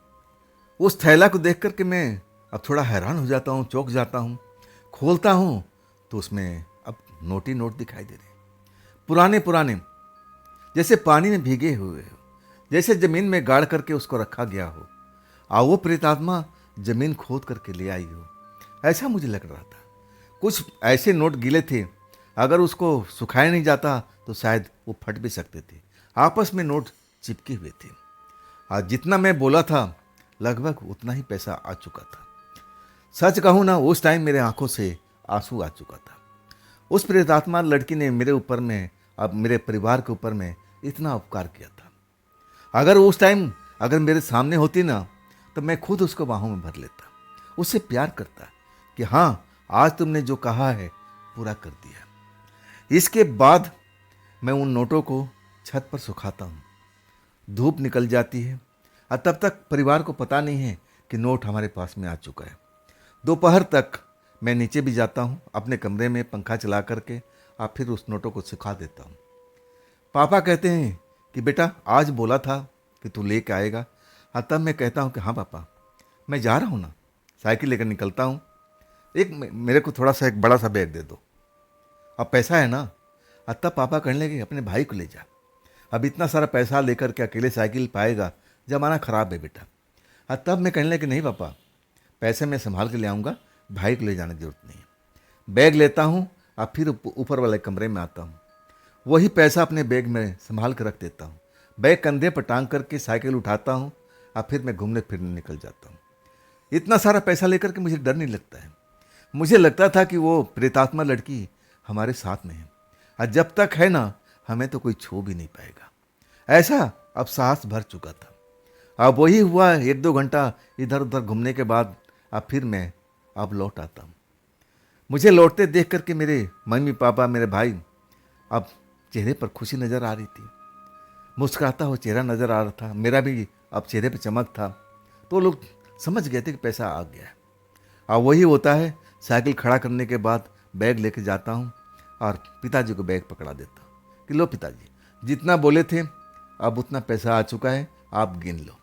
उस थैला को देख कर के मैं अब थोड़ा हैरान हो जाता हूँ, चौंक जाता हूँ। खोलता हूँ तो उसमें अब नोट ही नोट दिखाई दे रहे, पुराने पुराने, जैसे पानी में भीगे हुए हो, जैसे जमीन में गाड़ करके उसको रखा गया हो, वो प्रेतात्मा जमीन खोद करके ले आई हो, ऐसा मुझे लग रहा था। कुछ ऐसे नोट गीले थे, अगर उसको सुखाया नहीं जाता तो शायद वो फट भी सकते थे। आपस में नोट चिपके हुए थे। आज जितना मैं बोला था लगभग उतना ही पैसा आ चुका था। सच कहूँ ना, उस टाइम मेरे आंखों से आंसू आ चुका था। उस प्रेतात्मा लड़की ने मेरे ऊपर में, अब मेरे परिवार के ऊपर में इतना उपकार किया था। अगर उस टाइम अगर मेरे सामने होती ना, तो मैं खुद उसको बाहों में भर लेता, उससे प्यार करता कि हाँ, आज तुमने जो कहा है पूरा कर दिया। इसके बाद मैं उन नोटों को छत पर सुखाता हूँ। धूप निकल जाती है और तब तक परिवार को पता नहीं है कि नोट हमारे पास में आ चुका है। दोपहर तक मैं नीचे भी जाता हूँ, अपने कमरे में पंखा चला करके और फिर उस नोटों को सुखा देता हूँ। पापा कहते हैं कि बेटा आज बोला था कि तू लेके आएगा, और तब मैं कहता हूँ कि हाँ पापा, मैं जा रहा हूँ ना। साइकिल लेकर निकलता हूँ। एक मेरे को थोड़ा सा एक बड़ा सा बैग दे दो, अब पैसा है ना। और तब पापा कहने लगे अपने भाई को ले जा, अब इतना सारा पैसा लेकर के अकेले साइकिल पाएगा, ज़माना ख़राब है बेटा। और तब मैं कहने लगे नहीं पापा, पैसे मैं संभाल के ले आऊँगा, भाई को ले जाने की जरूरत नहीं है। बैग लेता हूँ और फिर ऊपर वाले कमरे में आता हूँ। वही पैसा अपने बैग में संभाल कर रख देता हूँ। बैग कंधे पर टांग करके साइकिल उठाता हूँ और फिर मैं घूमने फिरने निकल जाता हूँ। इतना सारा पैसा लेकर के मुझे डर नहीं लगता है। मुझे लगता था कि वो प्रेतात्मा लड़की हमारे साथ में है, और जब तक है ना, हमें तो कोई छू भी नहीं पाएगा। ऐसा अब साहस भर चुका था। अब वही हुआ, 1-2 घंटा इधर उधर घूमने के बाद अब फिर मैं अब लौट आता हूँ। मुझे लौटते देख करके मेरे मम्मी पापा, मेरे भाई, अब चेहरे पर खुशी नज़र आ रही थी, मुस्कुराता हुआ चेहरा नज़र आ रहा था। मेरा भी अब चेहरे पर चमक था, तो लोग समझ गए थे कि पैसा आ गया है। अब वही होता है, साइकिल खड़ा करने के बाद बैग लेके जाता हूँ और पिताजी को बैग पकड़ा देता हूँ कि लो पिताजी, जितना बोले थे अब उतना पैसा आ चुका है, आप गिन लो।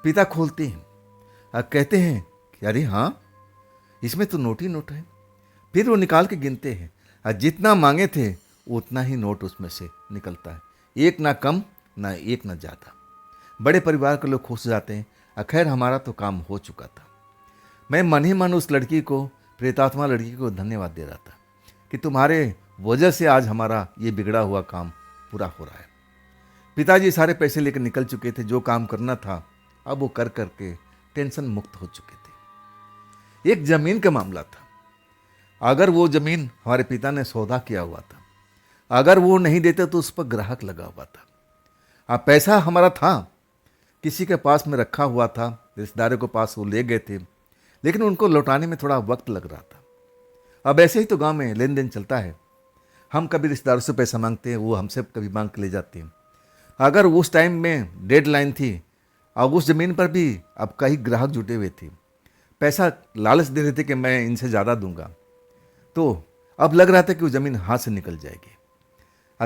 पिता खोलते हैं और कहते हैं कि अरे हाँ, इसमें तो नोट ही नोट है। फिर वो निकाल के गिनते हैं और जितना मांगे थे उतना ही नोट उसमें से निकलता है, एक ना कम ना एक ना ज़्यादा। बड़े परिवार के लोग खुश जाते हैं। खैर हमारा तो काम हो चुका था। मैं मन ही मन उस लड़की को, प्रेतात्मा लड़की को धन्यवाद दे रहा था कि तुम्हारे वजह से आज हमारा ये बिगड़ा हुआ काम पूरा हो रहा है। पिताजी सारे पैसे लेकर निकल चुके थे, जो काम करना था अब वो कर करके टेंशन मुक्त हो चुके थे। एक जमीन का मामला था। अगर वो जमीन हमारे पिता ने सौदा किया हुआ था, अगर वो नहीं देते तो उस पर ग्राहक लगा हुआ था। अब पैसा हमारा था, किसी के पास में रखा हुआ था, रिश्तेदारों के पास वो ले गए थे, लेकिन उनको लौटाने में थोड़ा वक्त लग रहा था। अब ऐसे ही तो गांव में लेन देन चलता है। हम कभी रिश्तेदारों से पैसा मांगते हैं, वो हमसे कभी मांग के ले जाते हैं। अगर उस टाइम में डेडलाइन थी, अब उस ज़मीन पर भी अब कई ग्राहक जुटे हुए थे, पैसा लालच दे रहे थे कि मैं इनसे ज़्यादा दूंगा, तो अब लग रहा था कि वो ज़मीन हाथ से निकल जाएगी।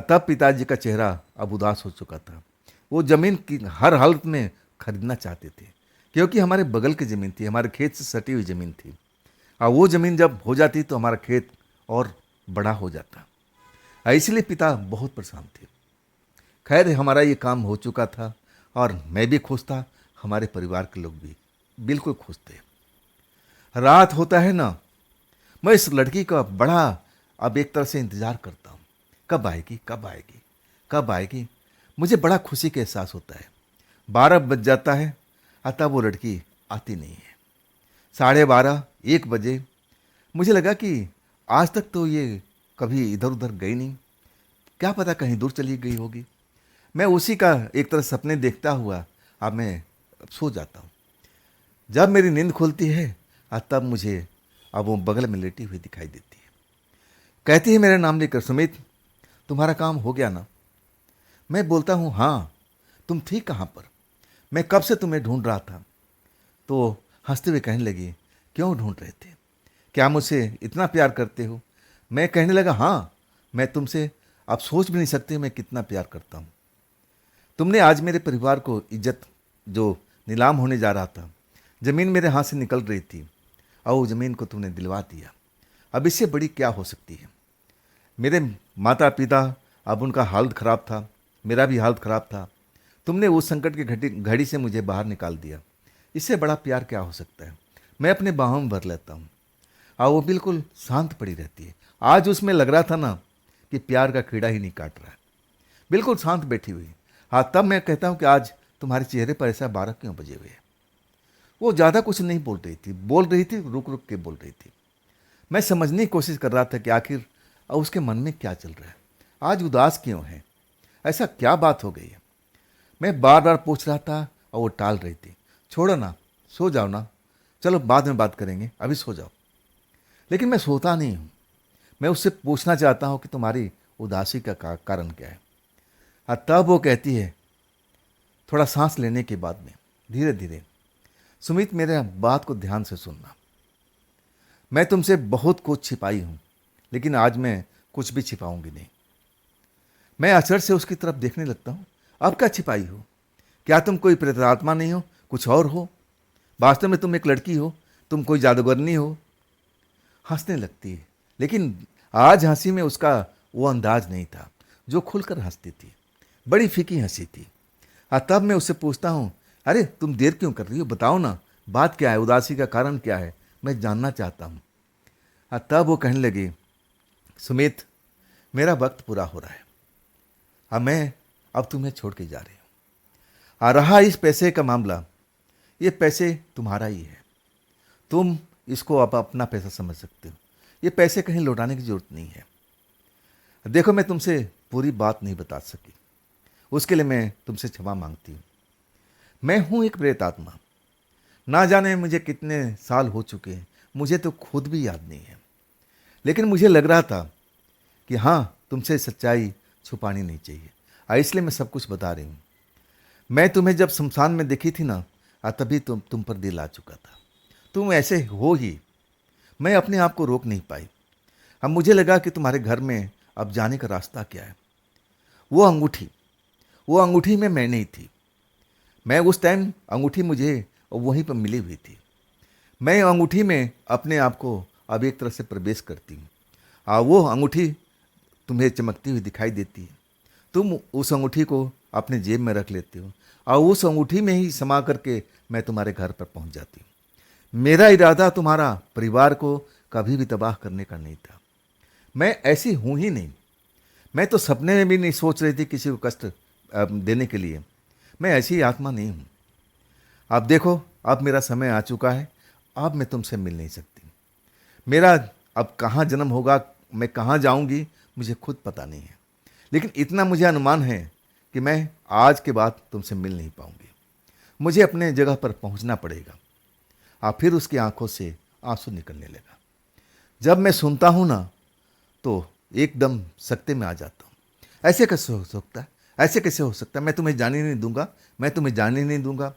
तब पिताजी का चेहरा अब उदास हो चुका था। वो ज़मीन की हर हालत में खरीदना चाहते थे, क्योंकि हमारे बगल की ज़मीन थी, हमारे खेत से सटी हुई ज़मीन थी। और वो ज़मीन जब हो जाती तो हमारा खेत और बड़ा हो जाता। इसलिए पिता बहुत परेशान थे। खैर हमारा ये काम हो चुका था और मैं भी खुश था, हमारे परिवार के लोग भी बिल्कुल खुश थे। रात होता है ना, मैं इस लड़की का बड़ा अब एक तरह से इंतज़ार करता हूँ, कब आएगी कब आएगी कब आएगी। मुझे बड़ा खुशी का एहसास होता है। 12 बज जाता है, तब वो लड़की आती नहीं है। 12:30-1 बजे मुझे लगा कि आज तक तो ये कभी इधर उधर गई नहीं, क्या पता कहीं दूर चली गई होगी। मैं उसी का एक तरह सपने देखता हुआ अब मैं सो जाता हूँ। जब मेरी नींद खुलती है तब मुझे अब वो बगल में लेटी हुई दिखाई देती है। कहती है मेरा नाम लेकर, सुमित तुम्हारा काम हो गया ना। मैं बोलता हूँ हाँ, तुम थी कहाँ पर, मैं कब से तुम्हें ढूंढ रहा था। तो हंसते हुए कहने लगी, क्यों ढूंढ रहे थे, क्या मुझसे इतना प्यार करते हो? मैं कहने लगा, हाँ, मैं तुमसे आप सोच भी नहीं सकते मैं कितना प्यार करता हूँ। तुमने आज मेरे परिवार को इज्जत जो नीलाम होने जा रहा था, ज़मीन मेरे हाथ से निकल रही थी और वो ज़मीन को तुमने दिलवा दिया। अब इससे बड़ी क्या हो सकती है? मेरे माता पिता, अब उनका हालत ख़राब था, मेरा भी हालत ख़राब था। तुमने उस संकट की घड़ी से मुझे बाहर निकाल दिया। इससे बड़ा प्यार क्या हो सकता है? मैं अपने बाहों में भर लेता हूँ और वो बिल्कुल शांत पड़ी रहती है। आज उसमें लग रहा था ना कि प्यार का कीड़ा ही नहीं काट रहा है, बिल्कुल शांत बैठी हुई। हाँ, तब मैं कहता हूँ कि आज तुम्हारे चेहरे पर ऐसा 12 क्यों बजे हुए हैं? वो ज़्यादा कुछ नहीं बोल रही थी, रुक रुक के बोल रही थी। मैं समझने की कोशिश कर रहा था कि आखिर उसके मन में क्या चल रहा है, आज उदास क्यों है, ऐसा क्या बात हो गई है। मैं बार बार पूछ रहा था और वो टाल रही थी। छोड़ो ना, सो जाओ ना, चलो बाद में बात करेंगे, अभी सो जाओ। लेकिन मैं सोता नहीं हूँ। मैं उससे पूछना चाहता हूँ कि तुम्हारी उदासी का कारण क्या है। तब वो कहती है, थोड़ा सांस लेने के बाद में धीरे धीरे, सुमित मेरे बात को ध्यान से सुनना। मैं तुमसे बहुत कुछ छिपाई हूँ, लेकिन आज मैं कुछ भी छिपाऊंगी नहीं। मैं अचरज से उसकी तरफ देखने लगता हूँ। अब क्या छिपाई हो? क्या तुम कोई प्रेतात्मा नहीं हो, कुछ और हो? वास्तव में तुम एक लड़की हो, तुम कोई जादूगरनी हो? हंसने लगती है, लेकिन आज हंसी में उसका वो अंदाज नहीं था जो खुलकर हंसती थी। बड़ी फीकी हंसी थी। तब मैं उससे पूछता हूँ, अरे तुम देर क्यों कर रही हो, बताओ ना, बात क्या है, उदासी का कारण क्या है, मैं जानना चाहता हूँ। तब वो कहने लगी, सुमित, मेरा वक्त पूरा हो रहा है। मैं अब तुम्हें छोड़ के जा रही हूँ। रहा इस पैसे का मामला, ये पैसे तुम्हारा ही है, तुम इसको अब अपना पैसा समझ सकते हो। ये पैसे कहीं लौटाने की जरूरत नहीं है। देखो, मैं तुमसे पूरी बात नहीं बता सकी, उसके लिए मैं तुमसे क्षमा मांगती हूँ। मैं हूँ एक प्रेत आत्मा, ना जाने मुझे कितने साल हो चुके हैं, मुझे तो खुद भी याद नहीं है। लेकिन मुझे लग रहा था कि हाँ, तुमसे सच्चाई छुपानी नहीं चाहिए, इसलिए मैं सब कुछ बता रही हूँ। मैं तुम्हें जब शमशान में देखी थी ना, तभी तुम पर दिल आ चुका था। तुम ऐसे हो ही, मैं अपने आप को रोक नहीं पाई। अब मुझे लगा कि तुम्हारे घर में अब जाने का रास्ता क्या है। वो अंगूठी में मैं नहीं थी। मैं उस टाइम अंगूठी मुझे वहीं पर मिली हुई थी। मैं अंगूठी में अपने आप को अब एक तरह से प्रवेश करती हूँ। वो अंगूठी तुम्हें चमकती हुई दिखाई देती है। तुम उस अंगूठी को अपने जेब में रख लेते हो और उस अंगूठी में ही समा करके मैं तुम्हारे घर पर पहुंच जाती हूँ। मेरा इरादा तुम्हारा परिवार को कभी भी तबाह करने का नहीं था। मैं ऐसी हूँ ही नहीं। मैं तो सपने में भी नहीं सोच रही थी किसी को कष्ट देने के लिए। मैं ऐसी आत्मा नहीं हूँ। अब देखो, अब मेरा समय आ चुका है, अब मैं तुमसे मिल नहीं सकती। मेरा अब कहाँ जन्म होगा, मैं कहाँ जाऊँगी, मुझे खुद पता नहीं है। लेकिन इतना मुझे अनुमान है कि मैं आज के बाद तुमसे मिल नहीं पाऊंगी। मुझे अपने जगह पर पहुंचना पड़ेगा। फिर उसकी आंखों से आंसू निकलने लगा। जब मैं सुनता हूं ना, तो एकदम सकते में आ जाता हूं। ऐसे कैसे हो सकता है, ऐसे कैसे हो सकता है, मैं तुम्हें जाने नहीं दूंगा, मैं तुम्हें जाने नहीं दूंगा।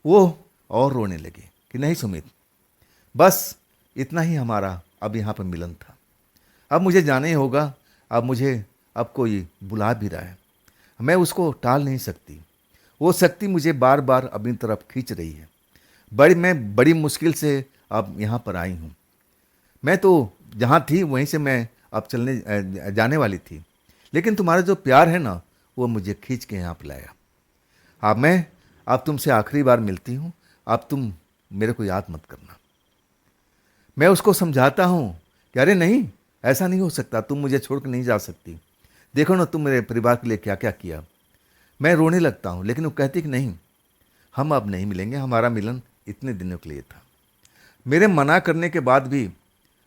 वो और रोने लगे कि नहीं सुमित, बस इतना ही हमारा अब यहाँ पर मिलन था, अब मुझे जाना ही होगा। अब कोई बुला भी रहा है, मैं उसको टाल नहीं सकती। वो शक्ति मुझे बार बार अपनी तरफ खींच रही है। मैं बड़ी मुश्किल से अब यहाँ पर आई हूँ। मैं तो जहाँ थी वहीं से मैं अब जाने वाली थी, लेकिन तुम्हारा जो प्यार है ना, वो मुझे खींच के यहाँ पर लाया। मैं अब तुमसे आखिरी बार मिलती हूँ, अब तुम मेरे को याद मत करना। मैं उसको समझाता हूँ कि अरे नहीं, ऐसा नहीं हो सकता, तुम मुझे छोड़ कर नहीं जा सकती। देखो ना, तुम मेरे परिवार के लिए क्या क्या किया। मैं रोने लगता हूँ, लेकिन वो कहती कि नहीं, हम अब नहीं मिलेंगे, हमारा मिलन इतने दिनों के लिए था। मेरे मना करने के बाद भी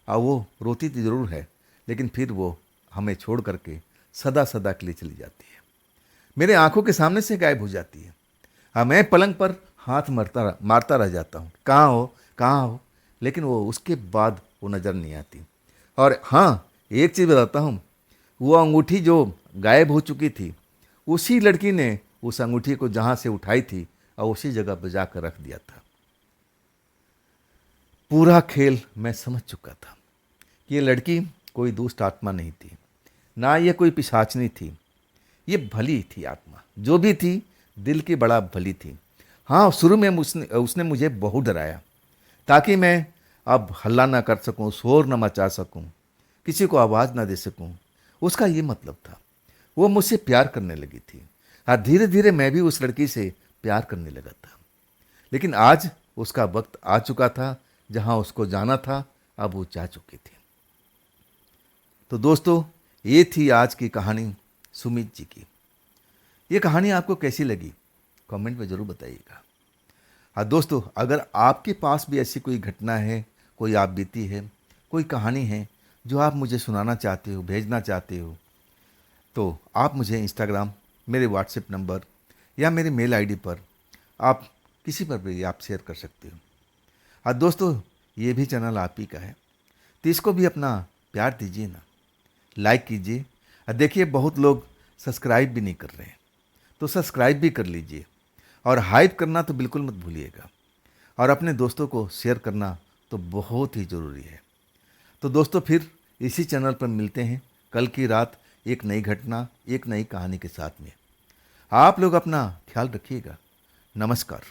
वो रोती तो ज़रूर है, लेकिन फिर वो हमें छोड़ करके सदा सदा के लिए चली जाती है, मेरे आंखों के सामने से गायब हो जाती है। मैं पलंग पर हाथ मारता रह जाता हूँ, कहाँ हो, कहाँ हो, लेकिन वो उसके बाद वो नज़र नहीं आती। और हाँ, एक चीज़ बताता हूँ, वो अंगूठी जो गायब हो चुकी थी, उसी लड़की ने उस अंगूठी को जहाँ से उठाई थी और उसी जगह पर जाकर रख दिया था। पूरा खेल मैं समझ चुका था कि ये लड़की कोई दुष्ट आत्मा नहीं थी, ना ये कोई पिशाचनी थी। ये भली थी आत्मा, जो भी थी दिल की बड़ा भली थी। हाँ, शुरू में उसने उसने मुझे बहुत डराया ताकि मैं अब हल्ला ना कर सकूं, शोर न मचा सकूं, किसी को आवाज़ ना दे सकूं। उसका ये मतलब था। वो मुझसे प्यार करने लगी थी और धीरे धीरे मैं भी उस लड़की से प्यार करने लगा था। लेकिन आज उसका वक्त आ चुका था, जहां उसको जाना था अब वो जा चुकी थी। तो दोस्तों, ये थी आज की कहानी सुमित जी की। ये कहानी आपको कैसी लगी कमेंट में ज़रूर बताइएगा। हाँ दोस्तों, अगर आपके पास भी ऐसी कोई घटना है, कोई आप बीती है, कोई कहानी है जो आप मुझे सुनाना चाहते हो, भेजना चाहते हो, तो आप मुझे इंस्टाग्राम, मेरे व्हाट्सएप नंबर या मेरे मेल आईडी पर, आप किसी पर भी आप शेयर कर सकते हो। हाँ दोस्तों, ये भी चैनल आप ही का है, तो इसको भी अपना प्यार दीजिए ना, लाइक कीजिए। और देखिए, बहुत लोग सब्सक्राइब भी नहीं कर रहे हैं, तो सब्सक्राइब भी कर लीजिए। और हाइप करना तो बिल्कुल मत भूलिएगा, और अपने दोस्तों को शेयर करना तो बहुत ही ज़रूरी है। तो दोस्तों, फिर इसी चैनल पर मिलते हैं कल की रात एक नई घटना, एक नई कहानी के साथ में। आप लोग अपना ख्याल रखिएगा। नमस्कार।